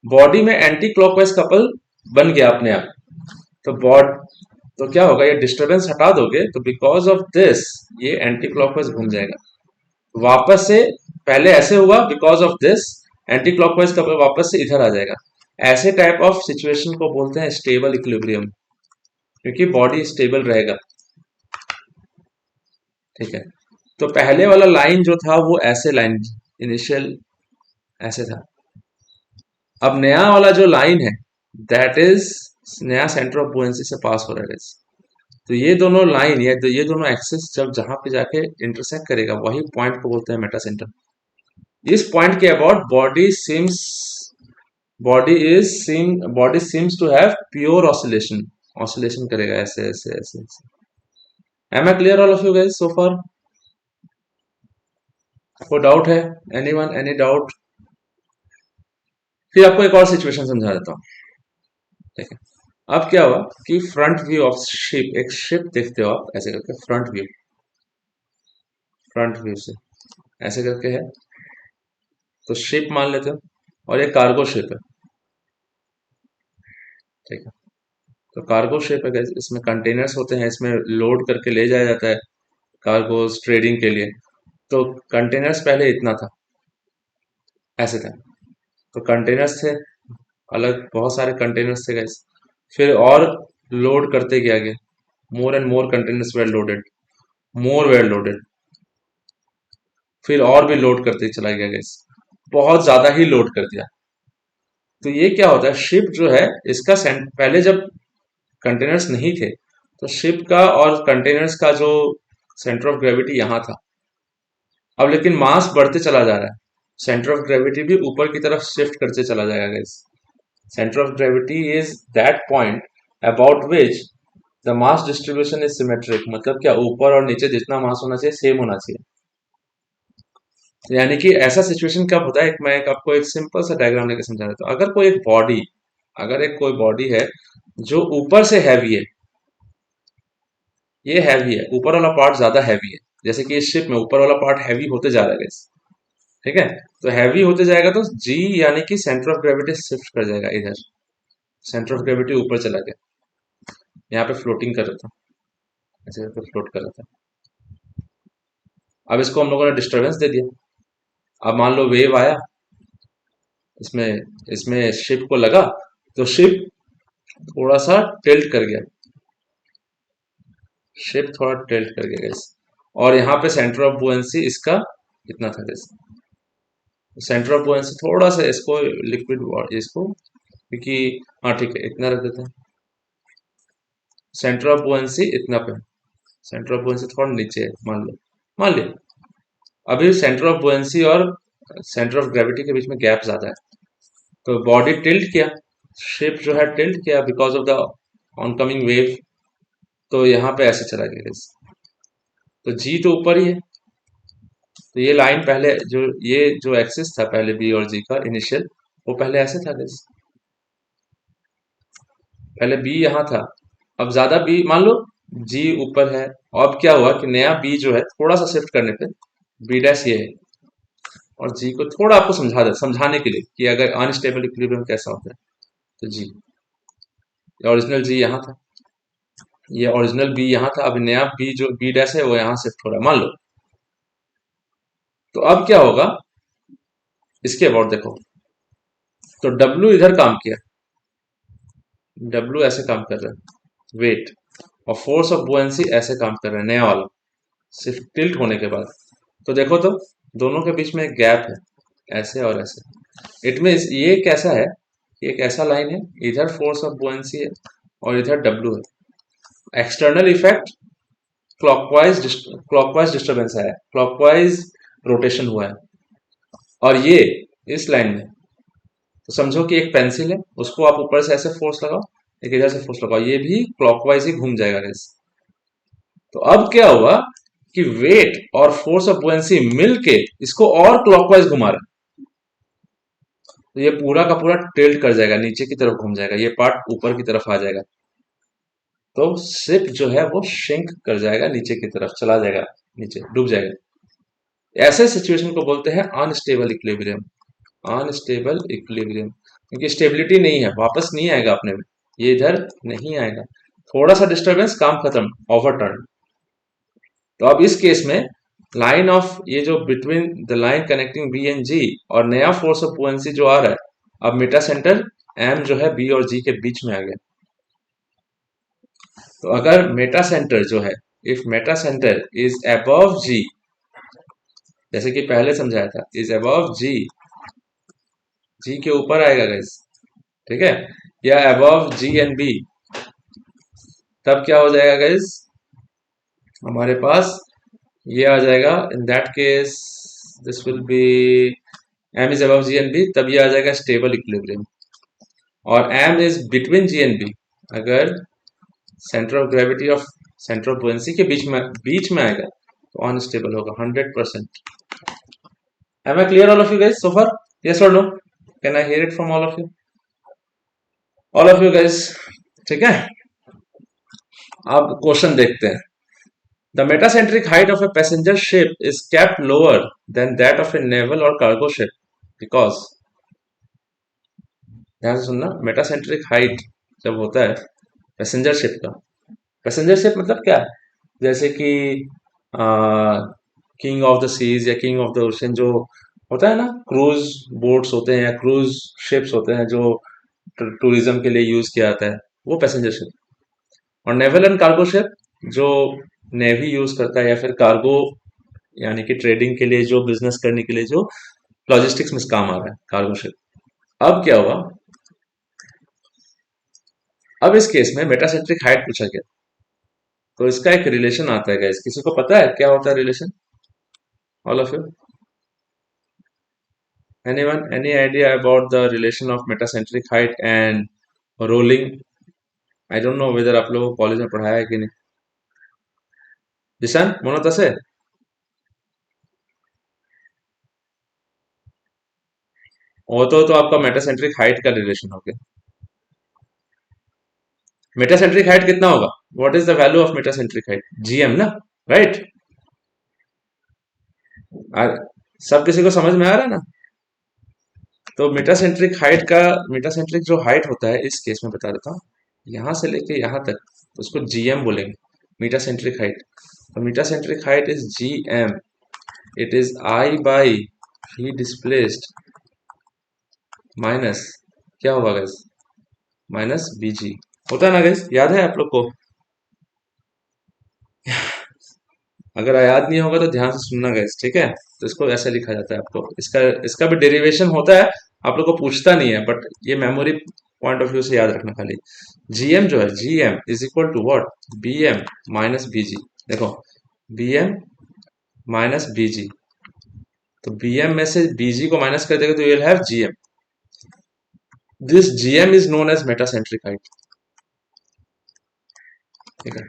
[SPEAKER 1] बॉडी में एंटी क्लॉकवाइज कपल बन गया अपने आप। तो बॉड तो क्या होगा, ये डिस्टरबेंस हटा दोगे तो बिकॉज ऑफ दिस ये एंटी क्लॉकवाइज घूम जाएगा वापस से। पहले ऐसे हुआ, because of this anti clockwise couple वापस से इधर आ जाएगा। ऐसे टाइप ऑफ सिचुएशन को बोलते हैं स्टेबल इक्विलिब्रियम, क्योंकि बॉडी स्टेबल रहेगा। ठीक है, तो पहले वाला लाइन जो था वो ऐसे लाइन इनिशियल ऐसे था, अब नया वाला जो लाइन है दैट इज नया सेंटर ऑफ बुएंसी से पास हो रहा है। तो ये दोनों लाइन या ये दोनों एक्सिस जब जहां पे जाके इंटरसेक्ट करेगा वही पॉइंट को बोलते हैं मेटा सेंटर। इस पॉइंट के about body seems to have pure oscillation, oscillation करेगा ऐसे ऐसे ऐसे ऐसे। Am I clear all of you guys so far? कोई डाउट है, एनीवन, एनी डाउट? फिर आपको एक और सिचुएशन समझा देता हूँ। ठीक है, अब क्या हुआ कि फ्रंट व्यू ऑफ शिप, एक शिप देखते हो आप ऐसे करके, फ्रंट व्यू से ऐसे करके है, तो शिप मान लेते हो, और ये कार्गो शिप है। ठीक है, तो कार्गो शिप है, इसमें कंटेनर्स होते हैं, इसमें लोड करके ले जाया जाता है कार्गोस ट्रेडिंग के लिए। तो कंटेनर्स पहले इतना था, ऐसे था, तो कंटेनर्स थे अलग, बहुत सारे कंटेनर्स थे गाइस। फिर और लोड करते गया आगे, more and more containers were loaded, more were loaded, फिर और भी लोड करते चला गया गाइस, बहुत ज्यादा ही लोड कर दिया। तो ये क्या होता है, शिप जो है इसका पहले जब कंटेनर्स नहीं थे तो शिप का और कंटेनर्स का जो सेंटर ऑफ ग्रेविटी यहाँ था, अब लेकिन मास बढ़ते चला जा रहा है, सेंटर ऑफ ग्रेविटी भी ऊपर की तरफ शिफ्ट करते चला जाएगा guys. Centre of gravity is that point about which the mass distribution is symmetric, मतलब क्या, ऊपर और नीचे जितना मास होना चाहिए सेम होना चाहिए। यानी कि ऐसा सिचुएशन कब होता है, आपको एक सिंपल सा डायग्राम लेकर समझा देता हूँ। अगर एक कोई बॉडी है जो ऊपर से हैवी है, ये हैवी है, ऊपर वाला पार्ट ज्यादा हैवी है, जैसे कि इस शिप में ऊपर वाला पार्ट हैवी होते जा रहा है guys। ठीक है, तो हैवी होते जाएगा तो जी यानी कि सेंटर ऑफ ग्रेविटी शिफ्ट कर जाएगा इधर, सेंटर ऑफ ग्रेविटी ऊपर चला गया, यहाँ पे फ्लोटिंग कर रहा था, ऐसे करके फ्लोट कर रहा था। अब इसको हम लोगों ने डिस्टरबेंस दे दिया, अब मान लो वेव आया, इसमें इसमें शिप को लगा, तो शिप थोड़ा सा टिल्ट कर गया, शिप थोड़ा टिल्ट कर गया guys। और यहाँ पे सेंटर ऑफ बुएंसी इसका इतना था guys, सेंटर ऑफ बुएंसी थोड़ा सा इसको लिक्विड इसको, क्योंकि हाँ ठीक है इतना रख देते हैं, सेंटर ऑफ बुएंसी इतना पे, सेंटर ऑफ बुएंसी थोड़ा नीचे है, मान लिया अभी सेंटर ऑफ बुएंसी और सेंटर ऑफ ग्रेविटी के बीच में गैप ज्यादा है, तो बॉडी टिल्ट किया, शिप जो है टिल्ट किया because of the on coming wave, तो यहाँ पे ऐसे चला गया guys। तो जी तो ऊपर ही है, तो ये लाइन पहले जो ये जो एक्सिस था पहले बी और जी का इनिशियल, वो पहले ऐसे था guys। पहले बी यहाँ था, अब ज्यादा बी मान लो जी ऊपर है, और अब क्या हुआ कि नया बी जो है थोड़ा सा शिफ्ट करने पे बी डैश ये है, और जी को थोड़ा आपको समझाने के लिए कि अगर अनस्टेबल इक्विलिब्रियम कैसा होता है। तो जी, ओरिजिनल जी यहाँ था, ये ओरिजिनल बी यहाँ था, अब नया बी जो बी डैश है वो यहाँ शिफ्ट हो रहा है मान लो। तो अब क्या होगा इसके अबाउट देखो, तो डब्ल्यू इधर काम किया, डब्ल्यू ऐसे काम कर रहा है वेट, और फोर्स ऑफ बुएंसी ऐसे काम कर रहा है नया वाला, सिर्फ टिल्ट होने के बाद। तो देखो तो दोनों के बीच में एक गैप है, ऐसे और ऐसे। इट मीन्स ये कैसा है, ये एक ऐसा लाइन है, इधर फोर्स ऑफ बुएंसी है और इधर डब्ल्यू है। एक्सटर्नल इफेक्ट क्लॉकवाइज डिस्टर्बेंस है, क्लॉकवाइज रोटेशन हुआ है, और ये इस लाइन में, तो समझो कि एक पेंसिल है, उसको आप ऊपर से ऐसे फोर्स लगाओ, एक इधर से फोर्स लगाओ, ये भी क्लॉकवाइज ही घूम जाएगा गाइस। तो अब क्या हुआ कि वेट और फोर्स ऑफ बुएंसी मिलके इसको और क्लॉकवाइज घुमा रहा है, तो ये पूरा का पूरा टिल्ट कर जाएगा, नीचे की तरफ घूम जाएगा, ये पार्ट ऊपर की तरफ आ जाएगा। तो शिप जो है वो शिंक कर जाएगा, नीचे की तरफ चला जाएगा, नीचे डूब जाएगा। ऐसे सिचुएशन को बोलते हैं अनस्टेबल इक्विलिब्रियम, अनस्टेबल इक्विलिब्रियम, क्योंकि स्टेबिलिटी नहीं है, वापस नहीं आएगा अपने में, ये इधर नहीं आएगा, थोड़ा सा डिस्टर्बेंस काम खत्म, ओवरटर्न। तो अब इस केस में लाइन ऑफ ये जो between the line connecting B and G और नया फोर्स ऑफ बुएंसी जो आ रहा है, अब मेटा सेंटर एम जो है बी और जी के बीच में आ गया। तो अगर मेटा सेंटर जो है, if metacentre is above G, जैसे कि पहले समझाया था, इज अबव जी, जी के ऊपर आएगा गाइस, ठीक है, या अबव जी एंड बी, तब क्या हो जाएगा गाइस, हमारे पास ये आ जाएगा, in that case this will be M is above G and B, तब ये आ जाएगा स्टेबल इक्विलिब्रियम। और M is between G and B, अगर centre of gravity of centre of buoyancy के बीच में आएगा तो अनस्टेबल होगा 100%। Am I clear all of you guys so far, yes और no, can I hear it from all of you guys, ठीक है। अब क्वेश्चन देखते हैं। The metacentric height of a passenger ship is kept lower than that of A naval और कार्गो शिप बिकॉज, ध्यान से सुनना, मेटासेंट्रिक हाइट जब होता है पैसेंजर शिप का, पैसेंजर शिप मतलब क्या है, जैसे कि किंग ऑफ द सीज या किंग ऑफ द ओशन जो होता है ना, क्रूज बोट्स होते हैं या क्रूज शिप्स होते हैं जो टूरिज्म के लिए यूज किया जाता है, वो पैसेंजर शिप। और नेवल एंड कार्गो शिप जो नेवी यूज करता है, या फिर कार्गो यानी कि ट्रेडिंग के लिए, जो बिजनेस करने के लिए जो लॉजिस्टिक्स में काम आ रहा है, कार्गो शिप। अब क्या हुआ, अब इस केस में मेटासेंट्रिक हाइट पूछा गया, तो इसका एक रिलेशन आता है गाइस, किसी को पता है क्या होता है relation, all of you, anyone, any idea about the relation of metacentric height and rolling? I don't know whether आप लोगों को कॉलेज में पढ़ाया है कि नहीं। जिसान মনত আছে? वो तो आपका मेटासेंट्रिक हाइट का रिलेशन हो गया। मेटासेंट्रिक हाइट कितना होगा, what is the value of metacentric height, GM ना, राइट। सब किसी को समझ में आ रहा है ना। तो मेटासेंट्रिक हाइट का, मेटासेंट्रिक जो हाइट होता है इस केस में बता देता हूँ, यहां से लेके यहां तक, तो उसको जीएम बोलेंगे, मेटासेंट्रिक हाइट। तो metacentric height is GM, it is I by V displaced minus, क्या होगा गाइस, माइनस बीजी, होता है ना गाइस, याद है आप लोग को, अगर याद नहीं होगा तो ध्यान से सुनना गाइस, ठीक है। तो इसको ऐसे लिखा जाता है, आपको इसका इसका भी डेरिवेशन होता है, आप लोग को पूछता नहीं है, बट ये मेमोरी पॉइंट ऑफ व्यू से याद रखना खाली। जीएम जो है, GM is equal to what, BM minus BG. देखो बीएम माइनस बीजी, तो बीएम में से बीजी को माइनस कर देगा तो you will have GM, this GM is known as metacentric height. ठीक है।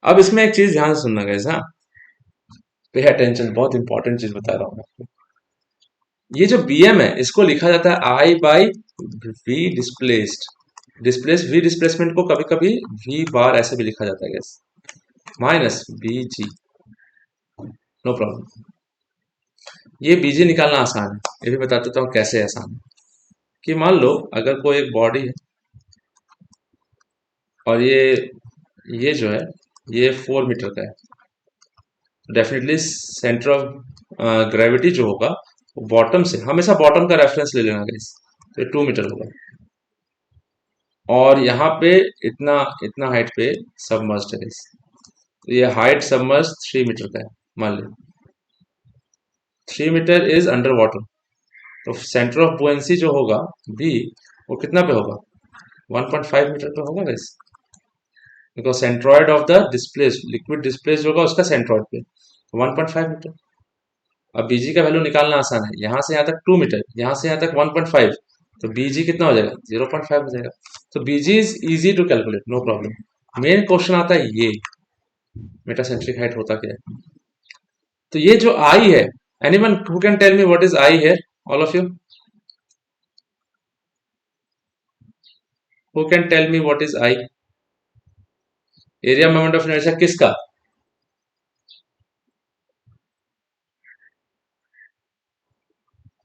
[SPEAKER 1] अब इसमें एक चीज ध्यान से सुनना गाइस, हाँ, पे अटेंशन, बहुत इंपॉर्टेंट चीज बता रहा हूँ मैं आपको। ये जो bm है इसको लिखा जाता है I by v displaced. V displacement को कभी कभी v बार ऐसे भी लिखा जाता है guys, minus bg, no problem. ये bg निकालना आसान है, ये भी बता देता हूँ कैसे आसान है। कि मान लो अगर कोई एक बॉडी है और ये जो है ये 4 मीटर का है, डेफिनेटली सेंटर ऑफ ग्रेविटी जो होगा वो बॉटम से, हमेशा बॉटम का रेफरेंस ले लेना गाइस, तो 2 मीटर होगा। और यहाँ पे इतना इतना हाइट पे सबमर्ज्ड है गाइस, तो ये हाइट सबमर्ज 3 मीटर का है, मान लो 3 मीटर इज अंडर वाटर। तो सेंटर ऑफ बुएंसी जो होगा बी, वो कितना पे होगा, 1.5 मीटर पे होगा guys, because centroid of the displace liquid displace होगा उसका सेंट्रॉइड पे, तो 1.5 मीटर। अब बीजी का वैल्यू निकालना आसान है, यहाँ से यहाँ तक 2 मीटर, यहाँ से यहाँ तक 1.5, तो बीजी कितना हो जाएगा, 0.5 हो जाएगा। तो BG is easy to calculate, no problem. Main question आता है ये मेटासेंट्रिक हाइट होता क्या है। तो ये जो आई है, anyone who can tell me what is I here, all of you, who can tell me what is I, area moment of inertia किसका,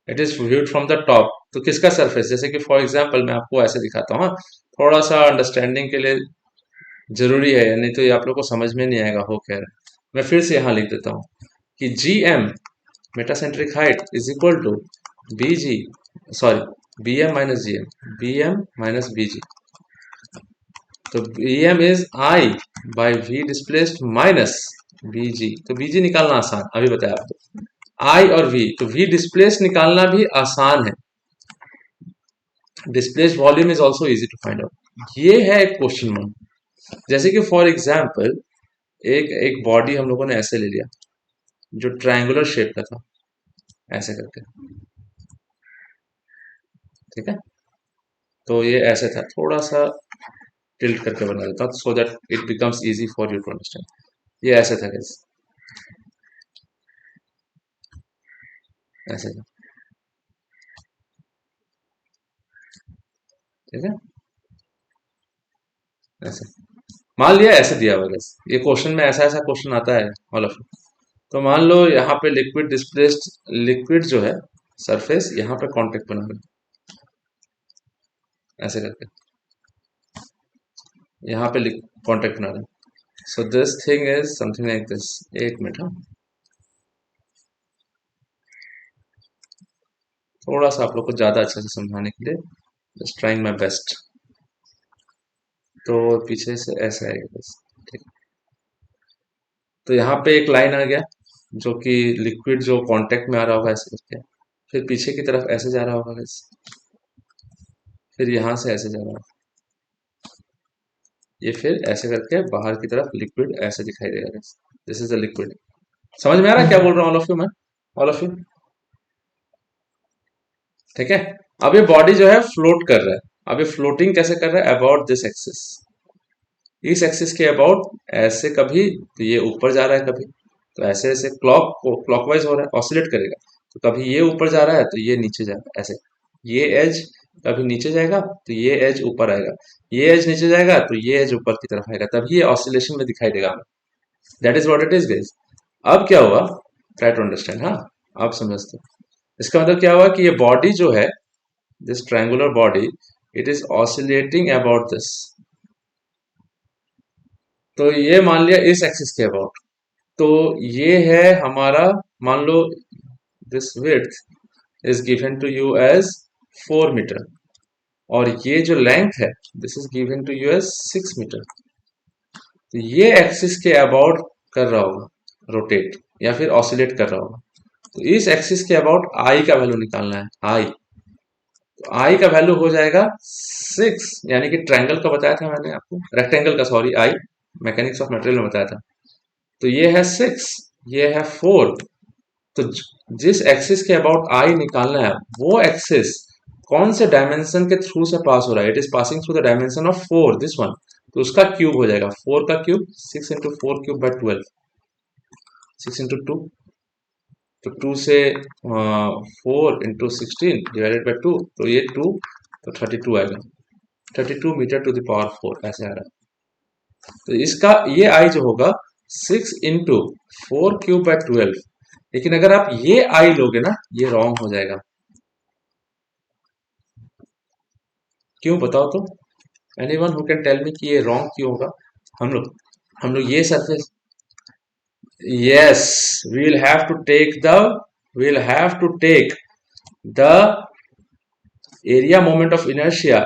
[SPEAKER 1] it is viewed from the top, तो किसका सरफेस, जैसे कि फॉर एग्जांपल मैं आपको ऐसे दिखाता हूँ, हाँ, थोड़ा सा अंडरस्टैंडिंग के लिए जरूरी है, नहीं तो ये आप लोग को समझ में नहीं आएगा हो क्या रहा है। मैं फिर से यहाँ लिख देता हूँ कि G M metacentric height is equal to B G, sorry B M minus G M, B M minus B G. तो B M is I by V displaced minus B G, तो बी जी निकालना आसान, अभी बताया आपको। आई और वी, तो वी डिस्प्लेस निकालना भी आसान है, displace volume is also easy to find out. ये है एक क्वेश्चन मार्क। जैसे कि फॉर एग्जाम्पल एक एक बॉडी हम लोगों ने ऐसे ले लिया जो ट्रायंगुलर शेप का था, ऐसे करके, ठीक है। तो ये ऐसे था, थोड़ा सा टिल्ट करके बना देता हूँ so that it becomes easy for you to understand. ये ऐसे था गाइस, ऐसे था, ठीक है, ऐसे। मान लिया ऐसे दिया हुआ गाइस, ये क्वेश्चन में ऐसा ऐसा क्वेश्चन आता है ऑल ऑफ। तो मान लो यहाँ पे लिक्विड डिस्प्लेस्ड, लिक्विड जो है सरफेस यहाँ पे कांटेक्ट बना रहा है, ऐसे करके यहाँ पे कांटेक्ट बना रहा है। So this thing is something like this, एक मिनट, हाँ, थोड़ा सा आप लोग को ज्यादा अच्छे से समझाने के लिए जस्ट ट्राइंग माई बेस्ट। तो पीछे से ऐसे आएगा बस, ठीक। तो यहाँ पे एक लाइन आ गया जो कि लिक्विड जो कांटेक्ट में आ रहा होगा ऐसे करके, फिर पीछे की तरफ ऐसे जा रहा होगा ऐसे, फिर यहाँ से ऐसे जा रहा होगा, ये फिर ऐसे करके बाहर की तरफ लिक्विड ऐसे दिखाई देगा, दिस इज द लिक्विड। समझ में आ रहा है क्या बोल रहा हूँ ऑल ऑफ यू, मैं, ऑल ऑफ यू, ठीक है। अब ये बॉडी जो है फ्लोट कर रहा है, अब ये फ्लोटिंग कैसे कर रहा है, अबाउट दिस एक्सिस, इस एक्सिस के अबाउट, ऐसे कभी तो ये ऊपर जा रहा है, कभी तो ऐसे ऐसे क्लॉकवाइज हो रहा है, ऑसिलेट करेगा। तो कभी ये ऊपर जा रहा है तो ये नीचे जा रहा है, ऐसे ये एज कभी नीचे जाएगा तो ये एज ऊपर आएगा, ये एज नीचे जाएगा तो ये एज ऊपर की तरफ आएगा, तभी ये ऑसिलेशन में दिखाई देगा हमें। That is what it is guys. अब क्या हुआ, ट्राई टू अंडरस्टैंड, हाँ, आप समझते हो। इसका मतलब क्या हुआ कि ये बॉडी जो है, this triangular body, it is oscillating about this. तो ये मान लिया इस एक्सिस के अबाउट, तो ये है हमारा, मान लो this width is given to you as 4 metre, और ये जो लेंथ है this is given to you as 6 metre. तो ये एक्सिस के अबाउट कर रहा होगा रोटेट, या फिर ऑसिलेट कर रहा होगा। तो इस एक्सिस के अबाउट आई का वैल्यू निकालना है, आई, तो आई का वैल्यू हो जाएगा 6, यानी कि ट्रायंगल का बताया था मैंने आपको, रेक्टेंगल का, sorry, I mechanics of material में बताया था। तो ये है 6, ये है 4। तो जिस एक्सिस के अबाउट आई निकालना है वो एक्सिस कौन से डायमेंशन के थ्रू से पास हो रहा है, it is passing through the dimension of 4, this one. तो उसका क्यूब हो जाएगा 4 का cube, 6 into 4 cube by 12, 6 into 2, तो 2 से 4 इंटू 16 डिवाइडेड बाई 2, तो ये 2, तो 32 आएगा, 32 मीटर टू द पावर 4 ऐसे आ रहा है। तो इसका ये आई जो होगा 6 इंटू 4 क्यूब बाई 12, लेकिन अगर आप ये आई लोगे ना, ये रॉन्ग हो जाएगा। क्यों बताओ तो, anyone who can tell me कि ये रॉन्ग क्यों होगा? हम लोग ये surface, yes, we will have to take the area moment of inertia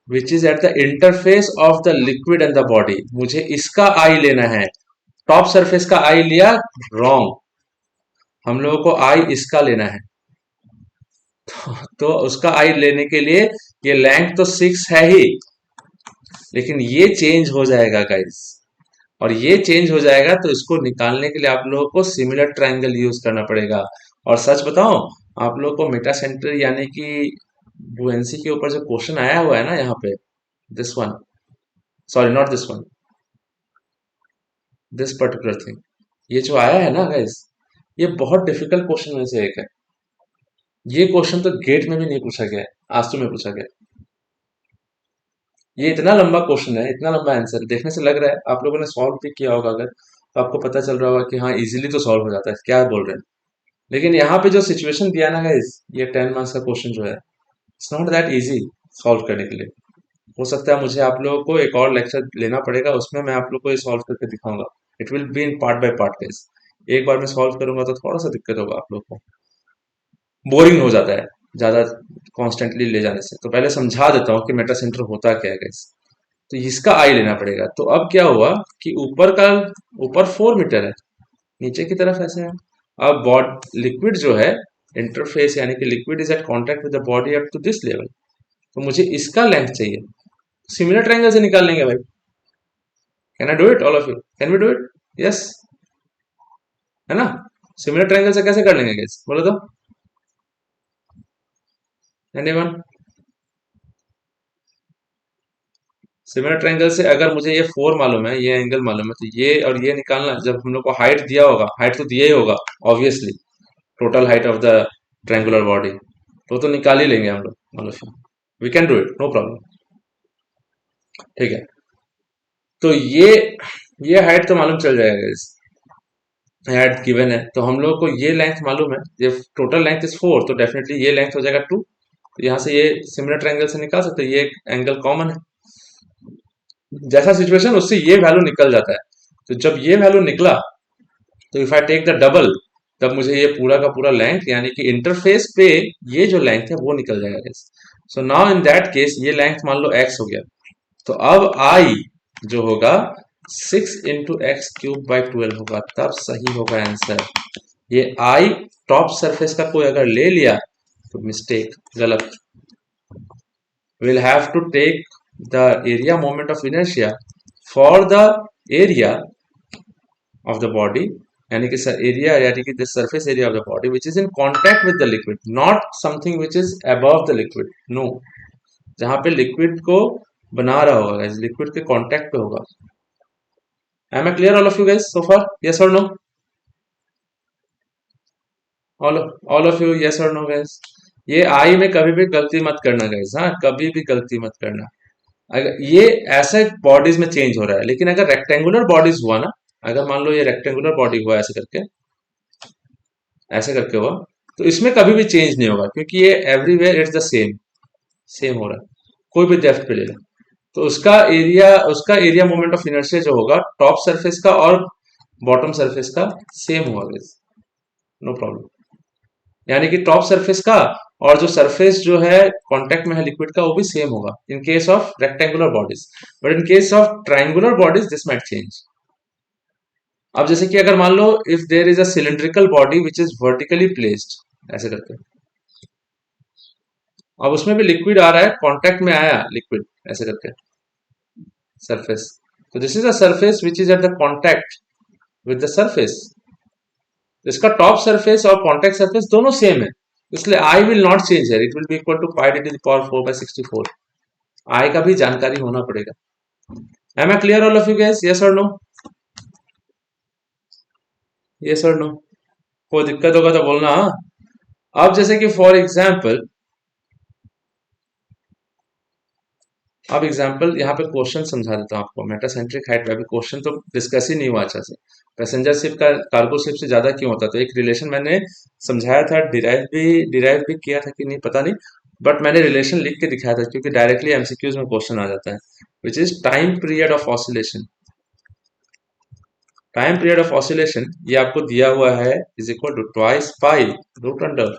[SPEAKER 1] which is at the interface of the liquid and the body। मुझे इसका आई लेना है, टॉप सरफेस का आई लिया, रॉन्ग, हम लोगों को आई इसका लेना है। तो उसका आई लेने के लिए ये लेंथ तो 6 है ही, लेकिन ये चेंज हो जाएगा गाइस, और ये चेंज हो जाएगा, तो इसको निकालने के लिए आप लोगों को सिमिलर ट्रायंगल यूज करना पड़ेगा। और सच बताओ, आप लोगों को मेटा सेंटर यानी कि बुएंसी के ऊपर जो क्वेश्चन आया हुआ है ना यहाँ पे, this one, sorry not this one, this particular thing, ये जो आया है ना गाइस, ये बहुत डिफिकल्ट क्वेश्चन में से एक है। ये क्वेश्चन तो गेट में भी नहीं पूछा गया है, आंसू में पूछा गया है। ये इतना लंबा क्वेश्चन है, इतना लंबा आंसर, देखने से लग रहा है आप लोगों ने सॉल्व भी किया होगा, अगर तो आपको पता चल रहा होगा कि हाँ इजीली तो सॉल्व हो जाता है, क्या बोल रहे हैं। लेकिन यहाँ पे जो सिचुएशन दिया ना गाइस, ये 10 मार्क्स का क्वेश्चन जो है, it's not that easy solve करने के लिए। हो सकता है मुझे आप लोगों को एक और लेक्चर लेना पड़ेगा, उसमें मैं आप लोग को ये सॉल्व करके दिखाऊंगा। It will be in part by part guys, एक बार में सॉल्व करूंगा तो थोड़ा सा दिक्कत होगा आप लोग को, बोरिंग हो जाता है ज्यादा कॉन्स्टेंटली ले जाने से। तो पहले समझा देता हूँ कि मेटा सेंटर होता क्या है गाइस। तो इसका आई लेना पड़ेगा। तो अब क्या हुआ कि ऊपर 4 मीटर है, नीचे की तरफ ऐसे है। अब लिक्विड जो है इंटरफेस, यानी कि liquid is at contact with the body up to this level, तो मुझे इसका लेंथ चाहिए, सिमिलर ट्रायंगल से निकाल लेंगे भाई। Can I do it all of you, can we do it? Yes, है ना? सिमिलर ट्रायंगल से कैसे कर लेंगे गाइस, बोलो तो, एनीवन? सिमिलर ट्रायंगल से अगर मुझे ये 4 मालूम है, ये एंगल मालूम है, तो ये और ये निकालना, जब हम लोग को हाइट दिया होगा, हाइट तो दिया ही होगा obviously, total height of the triangular body, तो निकाल ही लेंगे हम लोग, मतलब we can do it, no problem. ठीक है, तो ये हाइट तो मालूम चल जाएगा इस हाइट गिवन है, तो हम लोग को ये लेंथ मालूम है, ये टोटल लेंथ इज 4, तो डेफिनेटली ये लेंथ हो जाएगा 2। तो यहाँ से ये सिमिलर ट्रायंगल से निकाल सकते हैं, ये एंगल कॉमन है, जैसा सिचुएशन उससे ये वैल्यू निकल जाता है। तो जब ये वैल्यू निकला, तो if I take the double, तब मुझे ये पूरा का पूरा लेंथ, यानी कि इंटरफेस पे ये जो लेंथ है वो निकल जाएगा। So now in that case ये लेंथ मान लो x हो गया, तो अब i जो होगा 6 इंटू x³ बाई 12 होगा, तब सही होगा आंसर। ये i टॉप सरफेस का कोई अगर ले लिया तो मिस्टेक, गलत। Will have to take the area moment of inertia for the area of the body, यानी कि एरिया, यानी कि the surface area of the body which is in contact with the liquid, not something which is above the liquid, no, जहां पे लिक्विड को बना रहा होगा गाइस, लिक्विड के कांटेक्ट पे होगा। Am I clear all of you guys so far? Yes or no? all of you yes or no guys? ये आई में कभी भी गलती मत करना गाइस, हाँ कभी भी गलती मत करना। अगर ये ऐसे बॉडीज में चेंज हो रहा है, लेकिन अगर रेक्टेंगुलर बॉडीज हुआ ना, अगर मान लो ये रेक्टेंगुलर बॉडी हुआ ऐसे करके हुआ, तो इसमें कभी भी चेंज नहीं होगा, क्योंकि ये एवरीवेयर इट्स द सेम हो रहा है, कोई भी डेप्थ पे ले लो। तो उसका एरिया मोमेंट ऑफ इनर्शिया जो होगा टॉप सरफेस का और बॉटम सरफेस का सेम होगा, नो प्रॉब्लम। यानी कि टॉप सरफेस का और जो सरफेस जो है कांटेक्ट में है लिक्विड का, वो भी सेम होगा in case of rectangular bodies, but in case of triangular bodies this might change. अब जैसे कि अगर मान लो if there is a cylindrical body which is vertically placed, ऐसे करके, अब उसमें भी लिक्विड आ रहा है, कांटेक्ट में आया लिक्विड ऐसे करके सरफेस, तो this is a surface which is at the contact with the surface, इसका टॉप सरफेस और कांटेक्ट सरफेस दोनों सेम है, इसलिए आई विल नॉट चेंज है, it will be equal to pi D to the power 4/64। I का भी जानकारी होना पड़ेगा। Am I clear all of you guys? Yes और नो? यस और नो? कोई दिक्कत होगा तो बोलना, हाँ। अब जैसे कि फॉर एग्जाम्पल, अब एग्जाम्पल यहाँ पे क्वेश्चन समझा देता हूँ आपको। मेटासेंट्रिक हाइट पे अभी क्वेश्चन तो डिस्कस ही नहीं हुआ अच्छा से। पैसेंजर शिप का कार्गो शिप से ज्यादा क्यों होता है? तो एक रिलेशन मैंने समझाया था, डिराइव भी किया था कि नहीं पता नहीं, बट मैंने रिलेशन लिख के दिखाया था क्योंकि डायरेक्टली एमसीक्यूज में क्वेश्चन आ जाता है, which is time period of oscillation. Time period of oscillation ये आपको दिया हुआ है is equal to twice pi root under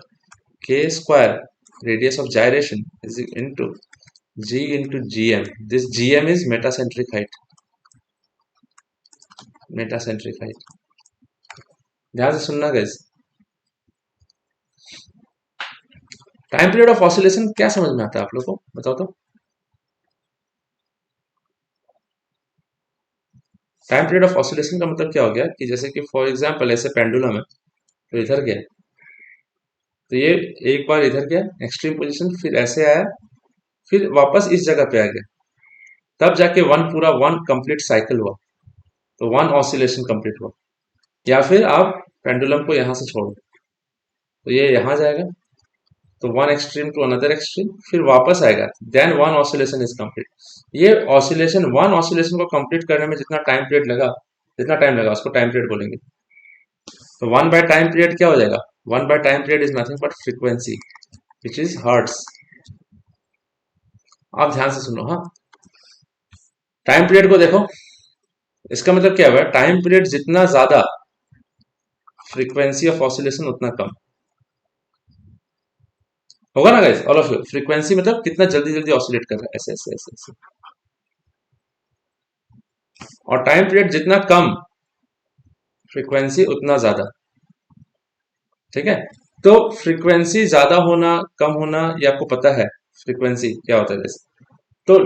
[SPEAKER 1] K square radius of gyration is into g into gm. This gm is metacentric height. Metacentric height. ध्यान से सुनना guys. Time period of oscillation क्या समझ में आता है आप लोग को, बताओ तो। टाइम पीरियड ऑफ ऑसिलेशन का मतलब क्या हो गया कि जैसे कि फॉर एग्जांपल ऐसे पेंडुलम है, तो इधर गया, तो ये एक बार इधर गया एक्सट्रीम पोजीशन, फिर ऐसे आया, फिर वापस इस जगह पे आ गया, तब जाके वन कंप्लीट साइकिल हुआ, तो वन ऑसिलेशन कंप्लीट हुआ। या फिर आप पेंडुलम को यहां से छोड़ो, तो ये यहां जाएगा, तो one extreme to another extreme, फिर वापस आएगा, then one oscillation is complete. ये ऑसिलेशन, वन ऑसिलेशन को कंप्लीट करने में जितना टाइम पीरियड लगा, जितना टाइम लगा उसको टाइम पीरियड बोलेंगे। तो वन बाय टाइम पीरियड क्या हो जाएगा? One by time period is nothing but frequency which is hertz. आप ध्यान से सुनो, हाँ। टाइम पीरियड को देखो, इसका मतलब क्या हुआ? टाइम पीरियड जितना ज्यादा, फ्रीक्वेंसी ऑफ ऑसिलेशन उतना कम होगा ना guys, all of you. Frequency मतलब कितना जल्दी जल्दी ऑसिलेट कर रहा है, ऐसे ऐसे ऐसे ऐसे। और टाइम पीरियड जितना कम, फ्रीक्वेंसी उतना ज्यादा। ठीक है, तो फ्रीक्वेंसी ज्यादा होना कम होना ये आपको पता है, फ्रीक्वेंसी क्या होता है जैसे। तो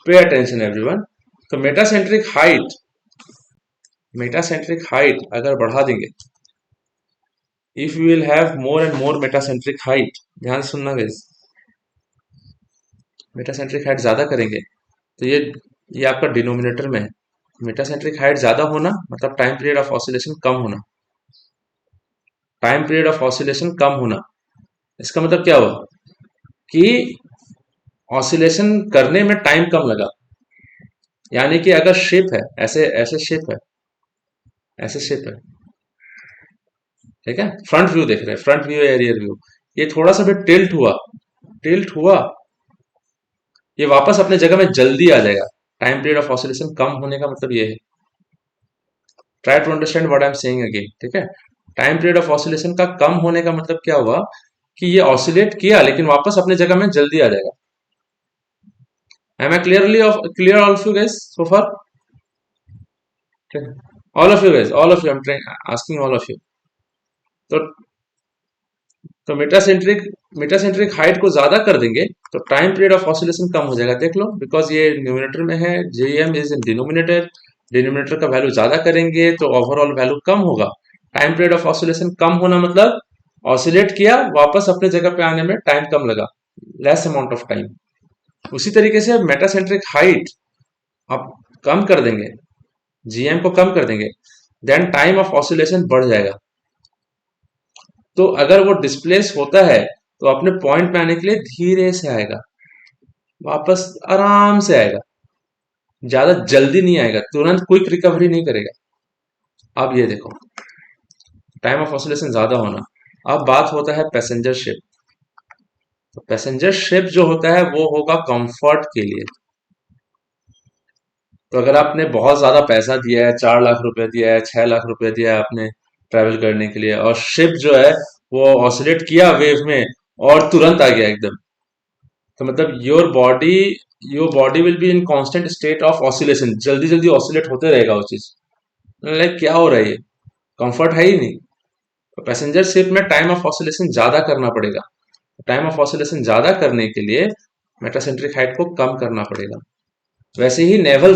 [SPEAKER 1] पे अटेंशन एवरीवन। तो मेटासेंट्रिक हाइट अगर बढ़ा देंगे, if you will have more and more metacentric height, ध्यान से सुनना गाइस, मेटासेंट्रिक हाइट ज्यादा करेंगे, तो ये आपका डिनोमिनेटर में है। मेटासेंट्रिक हाइट ज्यादा होना मतलब टाइम पीरियड ऑफ ऑसिलेशन कम होना। टाइम पीरियड ऑफ ऑसिलेशन कम होना, इसका मतलब क्या हुआ कि ऑसिलेशन करने में टाइम कम लगा। यानी कि अगर शेप है, ऐसे ऐसे शेप है, ऐसे शेप है, ठीक है, फ्रंट व्यू देख रहे हैं, फ्रंट व्यू या रियर व्यू, ये थोड़ा सा भी टिल्ट हुआ, टिल्ट हुआ, ये वापस अपने जगह में जल्दी आ जाएगा। टाइम पीरियड ऑफ ऑसिलेशन कम होने का मतलब ये है। Try to understand what I am saying again, ठीक है। टाइम पीरियड ऑफ ऑसिलेशन का कम होने का मतलब क्या हुआ कि ये ऑसिलेट किया लेकिन वापस अपने जगह में जल्दी आ जाएगा। Am I clear all of you guys so far? All of you guys, all of you, I am asking all of you. तो मेटासेंट्रिक मेटासेंट्रिक हाइट को ज्यादा कर देंगे तो टाइम पीरियड ऑफ ऑसिलेशन कम हो जाएगा, देख लो, बिकॉज ये न्यूमिनेटर में है, GM is in denominator, denominator का वैल्यू ज्यादा करेंगे तो ओवरऑल वैल्यू कम होगा। टाइम पीरियड ऑफ ऑसिलेशन कम होना मतलब ऑसिलेट किया, वापस अपने जगह पे आने में टाइम कम लगा, लेस अमाउंट ऑफ टाइम। उसी तरीके से मेटासेंट्रिक हाइट आप कम कर देंगे, जीएम को कम कर देंगे, देन टाइम ऑफ ऑसिलेशन बढ़ जाएगा। तो अगर वो डिस्प्लेस होता है तो अपने पॉइंट पे आने के लिए धीरे से आएगा, वापस आराम से आएगा, ज्यादा जल्दी नहीं आएगा, तुरंत क्विक रिकवरी नहीं करेगा। अब ये देखो, टाइम ऑफ ऑसिलेशन ज्यादा होना। अब बात होता है पैसेंजर शिप। तो पैसेंजर शिप जो होता है वो होगा कंफर्ट के लिए। तो अगर आपने बहुत ज्यादा पैसा दिया है, 4 लाख रुपए दिया है, 6 लाख रुपए दिया है आपने ट्रेवल करने के लिए, और शिप जो है वो ऑसिलेट किया वेव में और तुरंत आ गया एकदम, तो मतलब your body will be in constant state of oscillation, जल्दी जल्दी ऑसिलेट होते रहेगा वो चीज। लाइक क्या हो रहा है ये, कंफर्ट है ही नहीं। तो पैसेंजर शिप में टाइम ऑफ ऑसिलेशन ज्यादा करना पड़ेगा। टाइम ऑफ ऑसिलेशन ज्यादा करने के लिए मेटासेंट्रिक हाइट को कम करना पड़ेगा। वैसे ही नेवल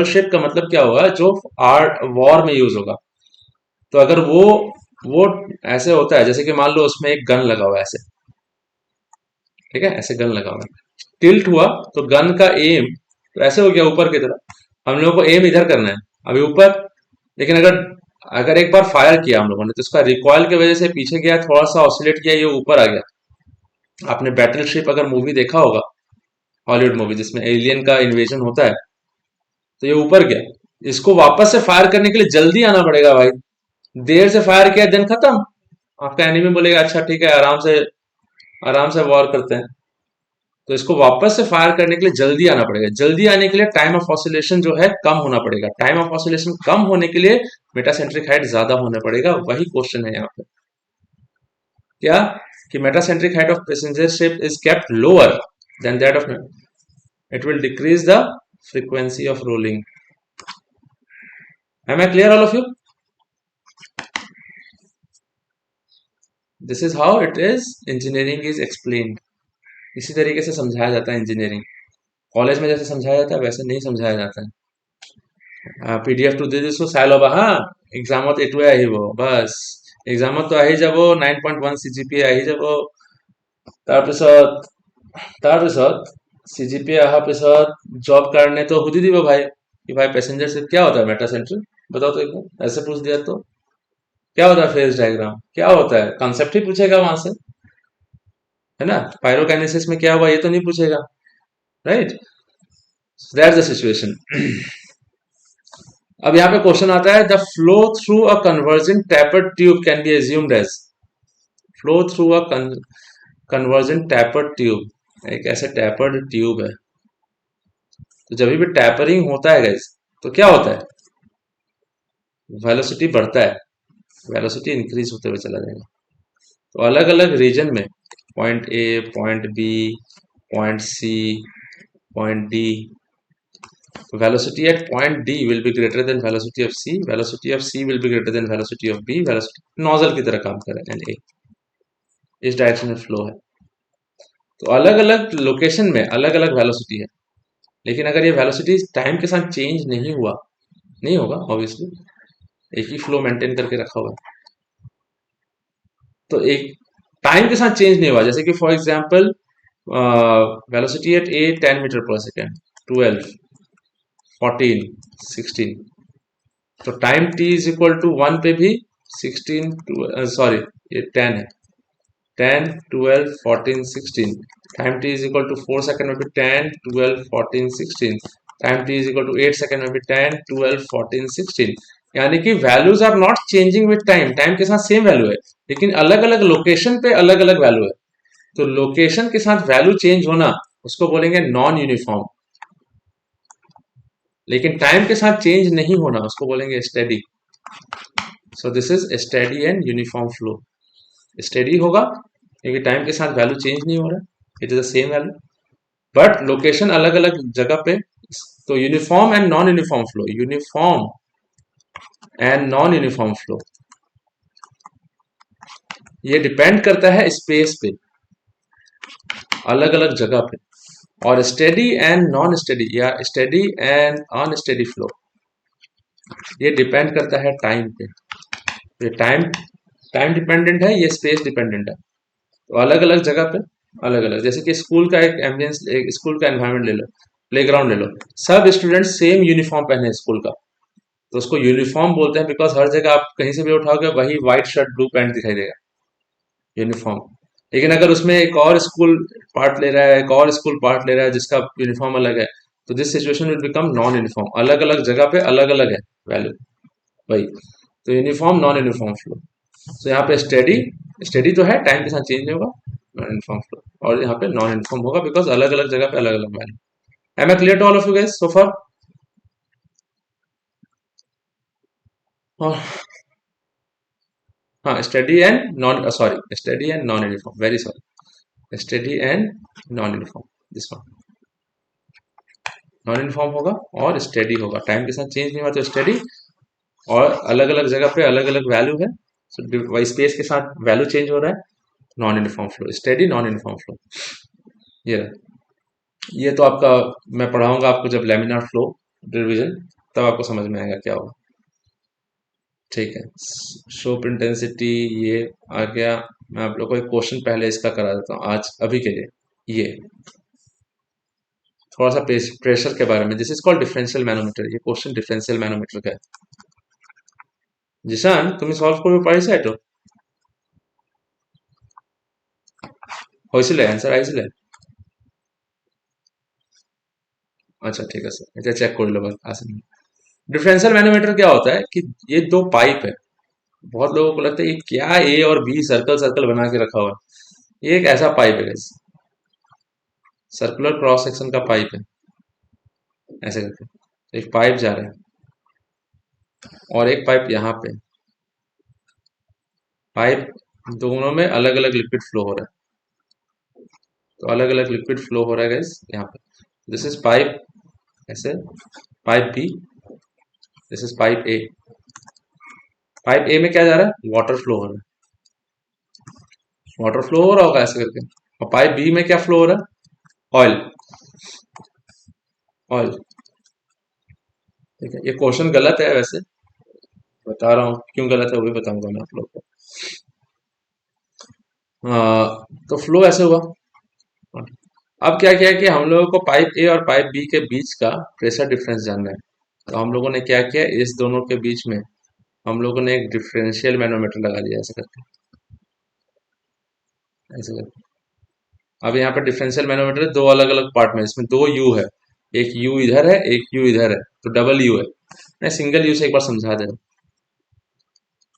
[SPEAKER 1] शिप का मतलब क्या होगा, जो आर्ट वॉर में यूज होगा। तो अगर वो ऐसे होता है जैसे कि मान लो उसमें एक गन लगा हुआ है ऐसे, ठीक है, ऐसे गन लगा हुआ है, टिल्ट हुआ तो गन का एम तो ऐसे हो गया ऊपर की तरफ, हम लोगों को एम इधर करना है, अभी ऊपर। लेकिन अगर अगर एक बार फायर किया हम लोगों ने तो उसका रिकॉइल की वजह से पीछे गया, थोड़ा सा ऑसिलेट किया, ये ऊपर आ गया। आपने बैटलशिप अगर मूवी देखा होगा, हॉलीवुड मूवी जिसमें एलियन का इन्वेजन होता है, तो ये ऊपर गया। इसको वापस से फायर करने के लिए जल्दी आना पड़ेगा भाई। देर से फायर किया देन खत्म। आपका एनिमी बोलेगा अच्छा ठीक है, आराम से वॉर करते हैं। तो इसको वापस से फायर करने के लिए जल्दी आना पड़ेगा। जल्दी आने के लिए टाइम ऑफ ऑसिलेशन जो है कम होना पड़ेगा। टाइम ऑफ ऑसिलेशन कम होने के लिए मेटासेंट्रिक हाइट ज्यादा होना पड़ेगा। वही क्वेश्चन है यहाँ पे। क्या कि metacentric height of passenger ship is kept lower than that of, it will decrease the frequency of rolling. Am I clear all of you? This is how it is engineering is explained. इसी तरीके से समझाया जाता है इंजीनियरिंग। कॉलेज में जैसे समझाया जाता है वैसे नहीं समझाया जाता है। पीडीएफ टू दे दिसो साइल हाँ एग्जाम एटुए আহিব बस। एग्जाम तो আহি যাব 9.1 CGPA আহি যাব। তাৰপিছত তাৰপিছত CGPA অহাৰ পিছত जॉब करने तो खुद ही দিব भाई कि भाई पैसेंजर से क्या होता है मेटा सेंटर बताओ तो एक बार। ऐसे पूछ दिया तो क्या होता है फेज डायग्राम, क्या होता है, कॉन्सेप्ट ही पूछेगा वहां से, है ना। पायरोकाइनेसिस में क्या हुआ ये तो नहीं पूछेगा, राइट। That's the situation. अब यहाँ पे क्वेश्चन आता है the flow through a convergent tapered tube can be assumed as. Flow through a convergent tapered tube, एक ऐसे टैपर्ड ट्यूब है। तो जब भी टैपरिंग होता है गाइस तो क्या होता है, वेलोसिटी बढ़ता है, वेलोसिटी इंक्रीज होते हुए चला जाएगा। तो अलग अलग रीजन में point A, point B, point C, point D, velocity at point D will be greater than velocity of C, velocity of C will be greater than velocity of B, velocity nozzle की तरह काम कर रहा है NA, इस डायरेक्शन में फ्लो है। तो अलग अलग लोकेशन में अलग अलग वेलोसिटी है। लेकिन अगर ये वेलोसिटी टाइम के साथ चेंज नहीं हुआ, नहीं होगा ऑब्वियसली, एक ही फ्लो मेंटेन करके रखा हुआ है, तो एक टाइम के साथ चेंज नहीं हुआ। जैसे कि for example velocity at A 10 metre पर सेकेंड, 12, 14, 16, तो time t is equal to 1 पे भी 16 सॉरी ये 10 है, 10, 12, 14, 16। Time t is equal to 4 second में भी 10, 12, 14, 16। Time t is equal to 8 second में भी 10, 12, 14, 16। यानी कि values are not changing with time, time के साथ सेम वैल्यू है लेकिन अलग अलग लोकेशन पे अलग अलग वैल्यू है। तो लोकेशन के साथ वैल्यू चेंज होना उसको बोलेंगे नॉन यूनिफॉर्म, लेकिन टाइम के साथ चेंज नहीं होना उसको बोलेंगे steady. So this is steady and uniform flow. Steady होगा क्योंकि टाइम के साथ वैल्यू चेंज नहीं हो रहा है, it is the same value, but location अलग अलग जगह पे। तो uniform and non uniform flow, uniform and non uniform flow ये डिपेंड करता है स्पेस पे, अलग अलग जगह पे। और स्टेडी एंड नॉन स्टेडी या स्टेडी एंड अनस्टेडी फ्लो ये डिपेंड करता है टाइम पे। ये टाइम टाइम डिपेंडेंट है, ये स्पेस डिपेंडेंट है। तो अलग अलग जगह पे अलग अलग, जैसे कि स्कूल का एक एम्बियंस, एक स्कूल का एनवायरनमेंट ले लो, प्लेग्राउंड ले लो, सब स्टूडेंट सेम यूनिफॉर्म पहने स्कूल का, तो उसको यूनिफॉर्म बोलते हैं बिकॉज हर जगह आप कहीं से भी उठाओगे वही व्हाइट शर्ट ब्लू पैंट दिखाई देगा, यूनिफॉर्म। लेकिन अगर उसमें एक और स्कूल पार्ट ले रहा है, एक और स्कूल पार्ट ले रहा है जिसका यूनिफॉर्म अलग है, तो this situation will become non uniform. अलग अलग जगह पे अलग अलग है वैल्यू, वही। तो यूनिफॉर्म नॉन यूनिफॉर्म फ्लो। तो यहाँ पे स्टेडी, स्टेडी तो है टाइम के साथ चेंज नहीं होगा, नॉन यूनिफॉर्म फ्लो। और यहाँ पे नॉन यूनिफॉर्म होगा बिकॉज अलग अलग जगह पे अलग अलग value. Am I clear to all of you guys so far? हाँ steady and non, sorry steady and non uniform, very sorry, steady and non uniform, this one non uniform होगा और स्टडी होगा, टाइम के साथ चेंज नहीं हुआ तो स्टडी, और अलग अलग जगह पे अलग अलग वैल्यू है, सो स्पेस के साथ वैल्यू चेंज हो रहा है, non uniform flow, study non uniform flow. ये ये तो आपका मैं पढ़ाऊंगा आपको जब लेमिनार फ्लो डिवीजन, तब आपको समझ में आएगा क्या होगा, ठीक है। शोप इंटेंसिटी ये आ गया। मैं आप लोग को एक क्वेश्चन पहले इसका करा देता हूँ आज अभी के लिए। ये थोड़ा सा प्रेशर के बारे में। This is called differential manometer. ये क्वेश्चन डिफरेंशियल मैनोमीटर का है। जिशान তুমি সলভ করবে পাৰিছা এইটো? হৈছিলে आंसर আহিছিলে? अच्छा ठीक है सर, এটা চেক कर लो बस आसान। डिफरेंशियल मैनोमीटर क्या होता है कि ये दो पाइप है। बहुत लोगों को लगता है ये क्या ए और बी सर्कल सर्कल बना के रखा हुआ है। ये एक ऐसा पाइप है, सर्कुलर क्रॉस सेक्शन का पाइप है, ऐसे करके एक पाइप जा रहा है और एक पाइप यहाँ पे। पाइप दोनों में अलग अलग लिक्विड फ्लो हो रहा है। तो अलग अलग लिक्विड फ्लो हो रहा है गाइस यहाँ पे। दिस इज पाइप, ऐसे pipe B, this is pipe A. Pipe A में क्या जा रहा है? वाटर फ्लो हो रहा है, वाटर फ्लो हो रहा होगा ऐसे करके। और पाइप बी में क्या फ्लो हो रहा है? Oil, oil. ठीक है, ये क्वेश्चन गलत है वैसे, बता रहा हूँ क्यों गलत है वो भी बताऊंगा मैं आप लोग को। तो फ्लो ऐसे हुआ। अब क्या किया कि हम लोगों को पाइप ए और पाइप बी के बीच का प्रेशर डिफरेंस जानना है। तो हम लोगों ने क्या किया, इस दोनों के बीच में हम लोगों ने एक डिफरेंशियल मैनोमीटर लगा दिया, ऐसे करके, ऐसे करके। अब यहाँ पर डिफरेंशियल मैनोमीटर दो अलग अलग पार्ट में, इसमें दो यू है, एक यू इधर है एक यू इधर है, तो डबल यू है। मैं सिंगल यू से एक बार समझा दे रहा हूं।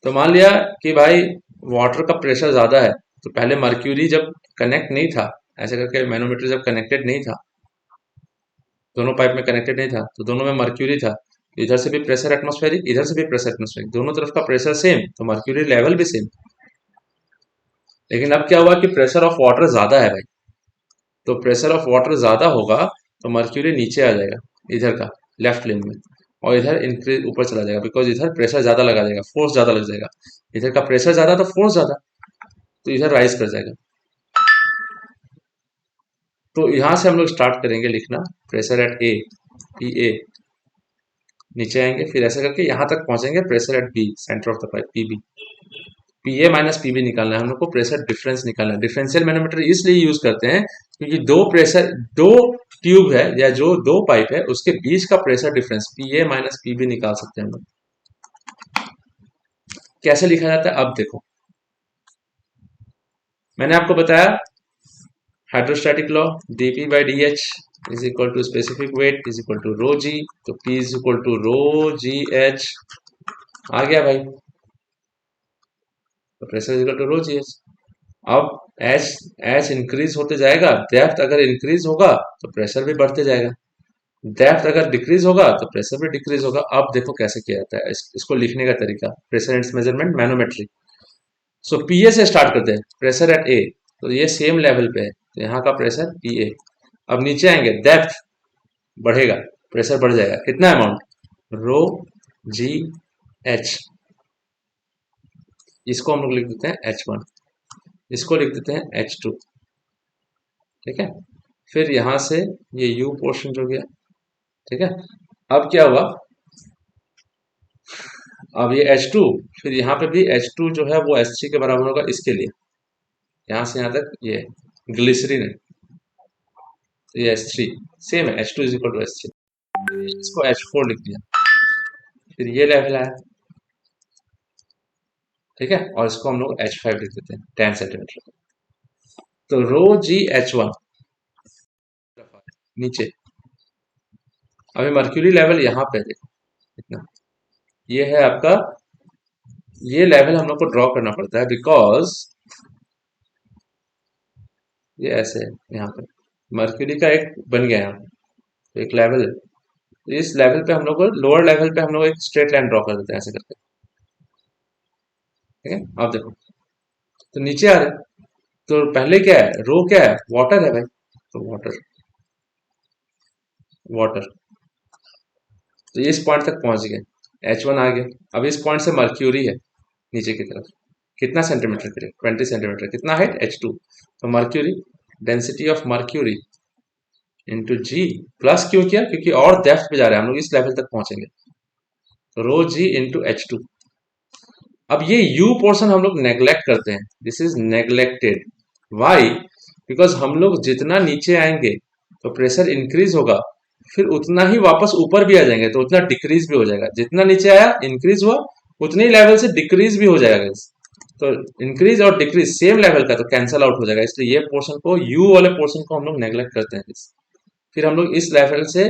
[SPEAKER 1] तो मान लिया कि भाई वाटर का प्रेशर ज्यादा है, तो पहले मर्क्यूरी जब कनेक्ट नहीं था, ऐसे करके मैनोमीटर जब कनेक्टेड नहीं था, दोनों पाइप में कनेक्टेड नहीं था, तो दोनों में मर्क्यूरी था, इधर से भी प्रेशर एटमॉस्फेरिक, इधर से भी प्रेशर एटमॉस्फेरिक, दोनों तरफ का प्रेशर सेम, तो मर्क्यूरी लेवल भी सेम। लेकिन अब क्या हुआ कि प्रेशर ऑफ वाटर ज्यादा है भाई, तो प्रेशर ऑफ वाटर ज्यादा होगा तो मर्क्यूरी नीचे आ जाएगा, इधर का लेफ्ट लेन में, और इधर इंक्रीज ऊपर चला जाएगा, बिकॉज इधर प्रेशर ज्यादा लगा जाएगा, फोर्स ज्यादा लग जाएगा। इधर का प्रेशर ज्यादा तो फोर्स ज्यादा, तो इधर राइज कर जाएगा। तो यहां से हम लोग स्टार्ट करेंगे लिखना pressure at A, P A, नीचे आएंगे, फिर ऐसे करके यहां तक पहुंचेंगे pressure at B, centre of the pipe, P B. P A minus P B निकालना है हम लोग को, प्रेशर डिफरेंस निकालना है। डिफरेंशियल मैनोमीटर इसलिए यूज करते हैं क्योंकि दो प्रेशर, दो ट्यूब है या जो दो पाइप है उसके बीच का pressure difference P A minus P B निकाल सकते हैं हम लोग। कैसे लिखा जाता है अब देखो, मैंने आपको बताया hydrostatic law, dp by dh is equal to specific weight is equal to rho g, तो p is equal to rho g H आ गया भाई, तो pressure is equal to rho g H. अब एच एच इंक्रीज होते जाएगा, डेप्थ अगर इंक्रीज होगा तो प्रेशर भी बढ़ते जाएगा, डेप्थ अगर डिक्रीज होगा तो प्रेशर भी डिक्रीज होगा। अब देखो कैसे किया जाता है, इसको लिखने का तरीका, प्रेशर एंड मेजरमेंट मैनोमेट्री। सो पीए से स्टार्ट करते हैं, प्रेशर एट ए, तो ये सेम लेवल पे है, तो यहाँ का प्रेशर पी ए। अब नीचे आएंगे, डेप्थ बढ़ेगा, प्रेशर बढ़ जाएगा, कितना अमाउंट, रो जी एच, इसको हम लोग लिख देते हैं H1, इसको लिख देते हैं H2। ठीक है, फिर यहां से ये U पोर्शन जो गया, ठीक है। अब क्या हुआ, अब ये H2, फिर यहाँ पे भी H2 जो है वो H3 के बराबर होगा, इसके लिए यहां से यहां तक ये ग्लिसरीन है, तो ये H3 सेम है, H2 is equal to H3, इसको H4 लिख दिया, फिर ये लेवल आया, ठीक है, और इसको हम लोग H5 लिख देते हैं 10 सेंटीमीटर। तो रो जी H1 नीचे, अभी मर्क्यूरी लेवल यहाँ पे देखो इतना, ये है आपका, ये लेवल हम लोग को ड्रॉ करना पड़ता है बिकॉज ये ऐसे है, यहाँ पे मर्क्यूरी का एक बन गया यहाँ पे एक लेवल है, तो इस लेवल पे हम लोग को, लोअर लेवल पे हम लोग एक स्ट्रेट लाइन ड्रॉ कर देते हैं ऐसे करके। ठीक है, आप देखो, तो नीचे आ रहे, तो पहले क्या है, रो क्या है, वाटर है भाई, तो वाटर, वाटर, तो इस पॉइंट तक पहुंच गए, H1 आ गया। अब इस पॉइंट से मर्क्यूरी है नीचे की तरफ, कितना सेंटीमीटर करीब 20 सेंटीमीटर, कितना हाइट H2, तो mercury, density of mercury into G, plus क्यों किया, क्योंकि और डेप्थ पे जा रहे हैं हम लोग, इस लेवल तक पहुंचेंगे, तो रो जी इंटू H2। अब ये U पोर्शन हम लोग नेग्लेक्ट करते हैं, this is neglected, why, because हम लोग जितना नीचे आएंगे तो प्रेशर इंक्रीज होगा, फिर उतना ही वापस ऊपर भी आ जाएंगे, तो उतना डिक्रीज भी हो जाएगा। जितना नीचे आया इंक्रीज हुआ, उतने ही लेवल से डिक्रीज भी हो जाएगा guys। तो इंक्रीज और डिक्रीज सेम लेवल का, तो कैंसल आउट हो जाएगा, इसलिए ये पोर्शन को, यू वाले पोर्शन को हम लोग नेग्लेक्ट करते हैं guys। फिर हम लोग इस लेवल से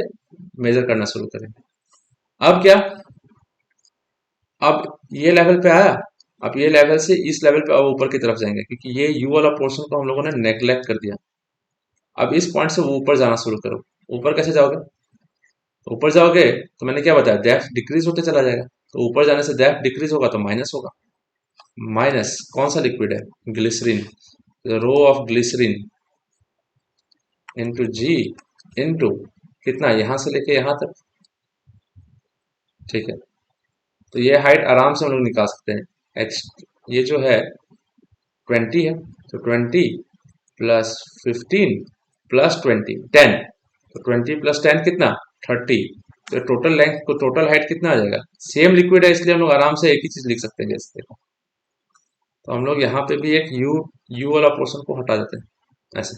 [SPEAKER 1] मेजर करना शुरू करेंगे। अब क्या, अब ये लेवल पे आया, अब ये लेवल से इस लेवल पे अब ऊपर की तरफ जाएंगे, क्योंकि ये यू वाला पोर्शन को हम लोगों ने नेग्लेक्ट कर दिया। अब इस पॉइंट से वो ऊपर जाना शुरू करो। ऊपर कैसे जाओगे, ऊपर जाओगे तो मैंने क्या बताया, डेप्थ डिक्रीज होते चला जाएगा, तो ऊपर जाने से डेप्थ डिक्रीज होगा तो माइनस होगा। माइनस कौन सा लिक्विड है, glycerine, rho of glycerine into G into कितना, यहां से लेके यहां तक, ठीक है। तो ये हाइट आराम से हम लोग निकाल सकते हैं। एच, ये जो है 20 है, तो 20 प्लस 15 प्लस 20 10, तो 20 प्लस 10 कितना, 30। तो टोटल लेंथ को, टोटल हाइट कितना आ जाएगा, सेम लिक्विड है इसलिए हम लोग आराम से एक ही चीज लिख सकते हैं जैसे देखो। तो हम लोग यहाँ पे भी एक यू वाला पोर्शन को हटा देते हैं ऐसे,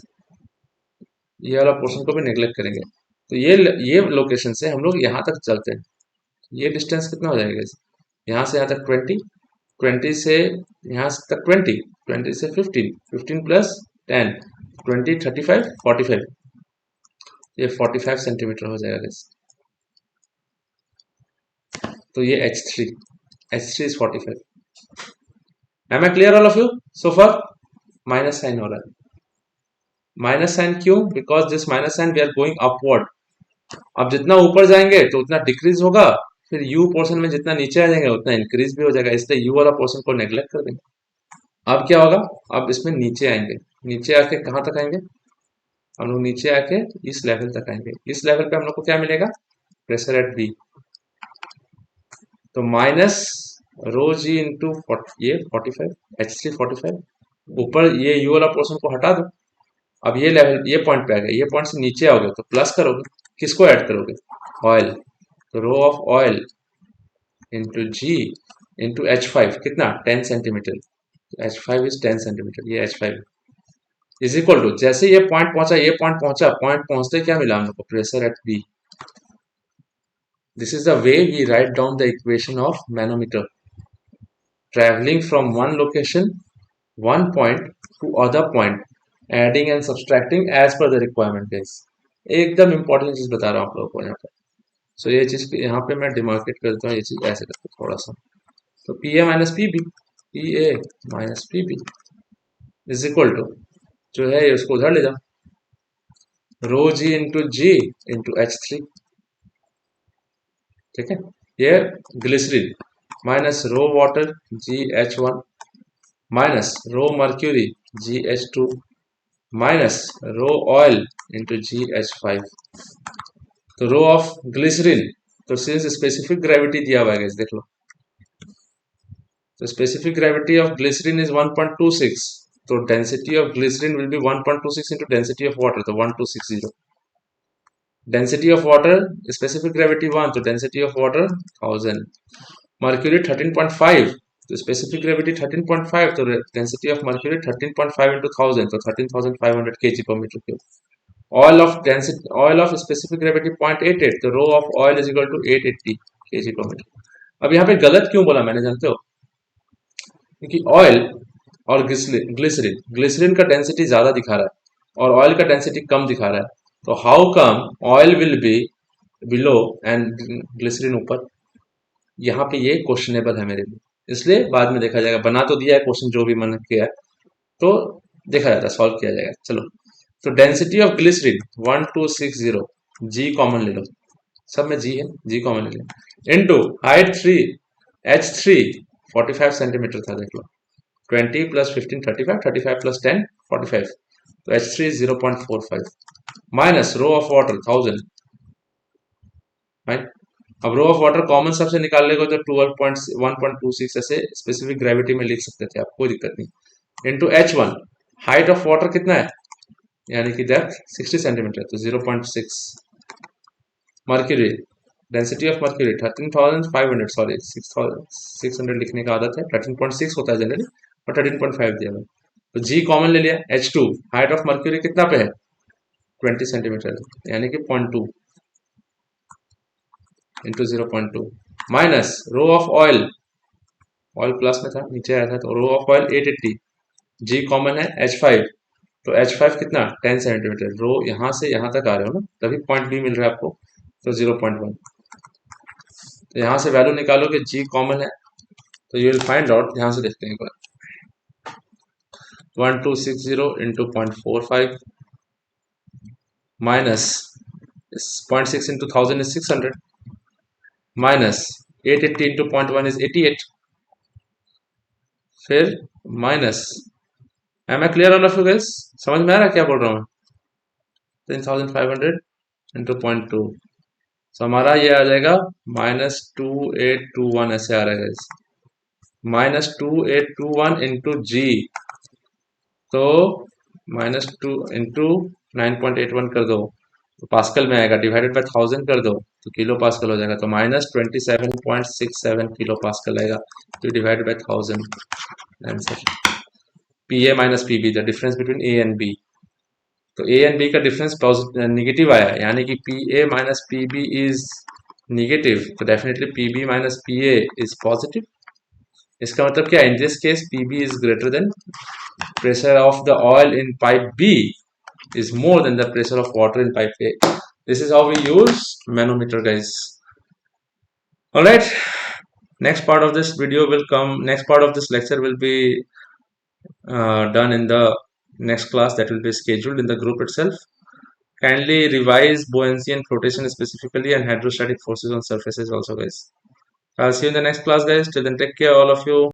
[SPEAKER 1] ये वाला पोर्शन को भी नेग्लेक्ट करेंगे। तो ये लोकेशन से हम लोग यहाँ तक चलते हैं। ये डिस्टेंस कितना हो जाएगा इस, यहाँ से यहाँ तक 20, 20 से यहाँ तक 20, 20 से 15, 15 प्लस 10, 20, 35, 45, ये 45 सेंटीमीटर हो जाएगा इस। तो ये H3, H3 is 45। Am I clear all of you so far? Minus sign हो रहा है, माइनस साइन क्यों, because this minus sign we are going upward. अब जितना ऊपर जाएंगे तो उतना डिक्रीज होगा, फिर यू पोर्शन में जितना नीचे आ जाएंगे उतना इंक्रीज भी हो जाएगा, इसलिए यू वाला पोर्शन को नेग्लेक्ट कर देंगे। अब क्या होगा, अब इसमें नीचे आएंगे, नीचे आके कहाँ तक आएंगे, हम लोग नीचे आके इस लेवल तक आएंगे। इस लेवल पे हम लोग को क्या मिलेगा, प्रेशर एट बी। तो माइनस रो जी इंटू ये 45, H3 45, ऊपर ये यू वाला पोर्शन को हटा दो। अब ये लेवल, ये पॉइंट पे आ गए, ये पॉइंट से नीचे आओगे तो प्लस करोगे, किसको ऐड करोगे, ऑयल। तो rho of oil into G into H5 कितना, 10 सेंटीमीटर, H5 इज 10 सेंटीमीटर, ये H5 इज इक्वल टू, जैसे ये पॉइंट पहुंचा, ये पॉइंट पहुंचा, पॉइंट पहुंचते क्या मिला हम लोग को, pressure at B. This is the way we write down the equation of manometer, traveling from one location, one point to other point, adding and subtracting as per the requirement guys। एकदम इंपॉर्टेंट चीज बता रहा हूँ आप लोगों को यहाँ पे। सो ये चीज यहाँ पे मैं डिमार्केट करता हूँ, ये चीज ऐसे करते हैं थोड़ा सा। तो P A minus P B, P A minus P B is equal to, जो है ये उसको उधर ले जाओ, रो जी इंटू जी इंटू H3, ठीक है। ये glycerine minus rho water GH1 minus rho mercury GH2 minus rho oil into GH5। तो रो ऑफ ग्लिसरीन, तो सिंस स्पेसिफिक ग्रेविटी दिया हुआ है guys, देख लो, तो specific gravity of glycerine is 1.26, तो density of glycerine will be 1.26 into density of water, तो 1260। Density of water, specific gravity 1, तो डेंसिटी ऑफ वाटर 1000। मर्क्यूरी 13.5, तो स्पेसिफिक ग्रेविटी 13.5, तो डेंसिटी ऑफ मर्क्यूरी 13.5 इंटू 1000, तो 13,500 kg पर metre cube. Oil of density, oil of specific gravity 0.88, तो rho of oil is equal to 880 kg पर मीटर। अब यहाँ पे गलत क्यों बोला मैंने जानते हो, क्योंकि ऑयल और ग्लिसरीन, ग्लिसरीन का डेंसिटी ज्यादा दिखा रहा है और ऑयल का डेंसिटी कम दिखा रहा है, तो how come oil will be below and glycerine ऊपर। यहाँ पे ये क्वेश्चनेबल है मेरे लिए, इसलिए बाद में देखा जाएगा, बना तो दिया है क्वेश्चन जो भी मन किया है, तो देखा जाता है, सॉल्व किया जाएगा। चलो, तो density of glycerine 1260, G common ले लो, सब में जी है, जी कॉमन ले लो, इनटू हाइट 3, H3 45 सेंटीमीटर था, देख लो, 20 प्लस 15 35, 35 प्लस 10 45, तो H3 0.45 minus rho of water 1000। Fine, अब रो ऑफ वाटर कॉमन सबसे निकाल लेगा तो 1.26 ऐसे स्पेसिफिक ग्रेविटी में लिख सकते थे आप, कोई दिक्कत नहीं, into H1 height of water कितना है, यानी कि डेप्थ 60 सेंटीमीटर, तो 0.6। Mercury, density of mercury 13,500, sorry 6,600 लिखने का आदत है, 13.6 होता है जनरली, और 13.5 दिया है, तो जी कॉमन ले लिया। H2 हाइट ऑफ मर्क्यूरी कितना पे है, 20 सेंटीमीटर, यानी कि 0.2 into 0.2 minus rho of oil, oil plus में था नीचे आया था, तो rho of oil 880, G common है H5, तो H5 कितना 10 सेंटीमीटर, रो यहाँ से यहाँ तक आ रहे हो ना, तभी पॉइंट बी मिल रहा है आपको, तो 0.1, तो यहाँ से वैल्यू निकालोगे, जी कॉमन है, तो यू विल फाइंड आउट, यहाँ से देखते हैं एक बार, 1260 into 0.45 minus 0.6 into 1000 is 600 minus 880 into 0.1 is 88, फिर minus, am I clear all of you guys, समझ में आ रहा है क्या बोल रहा हूँ मैं, 10500 इंटू 0.2, तो हमारा ये आ जाएगा -2821, ऐसे आ रहा है -2821 इंटू जी, तो -2 इंटू 9.81 कर दो तो पास्कल में आएगा, डिवाइडेड बाय 1000 कर दो तो किलो पास्कल हो जाएगा, तो -27.67 किलो पास्कल आएगा, तो divided by 1000 answer. P A minus P B, the difference between A and B, तो ए एंड बी का डिफरेंस निगेटिव आया, यानी कि P A minus P B is negative, तो definitely P B minus P A is positive. इसका मतलब क्या, in this case P B is greater than pressure of the oil in pipe B is more than the pressure of water in pipe A. This is how we use manometer, guys. Alright, next part of this video will come, next part of this lecture will be done in the next class that will be scheduled in the group itself. Kindly revise buoyancy and flotation specifically, and hydrostatic forces on surfaces also, guys. I'll see you in the next class, guys. Till then, take care all of you.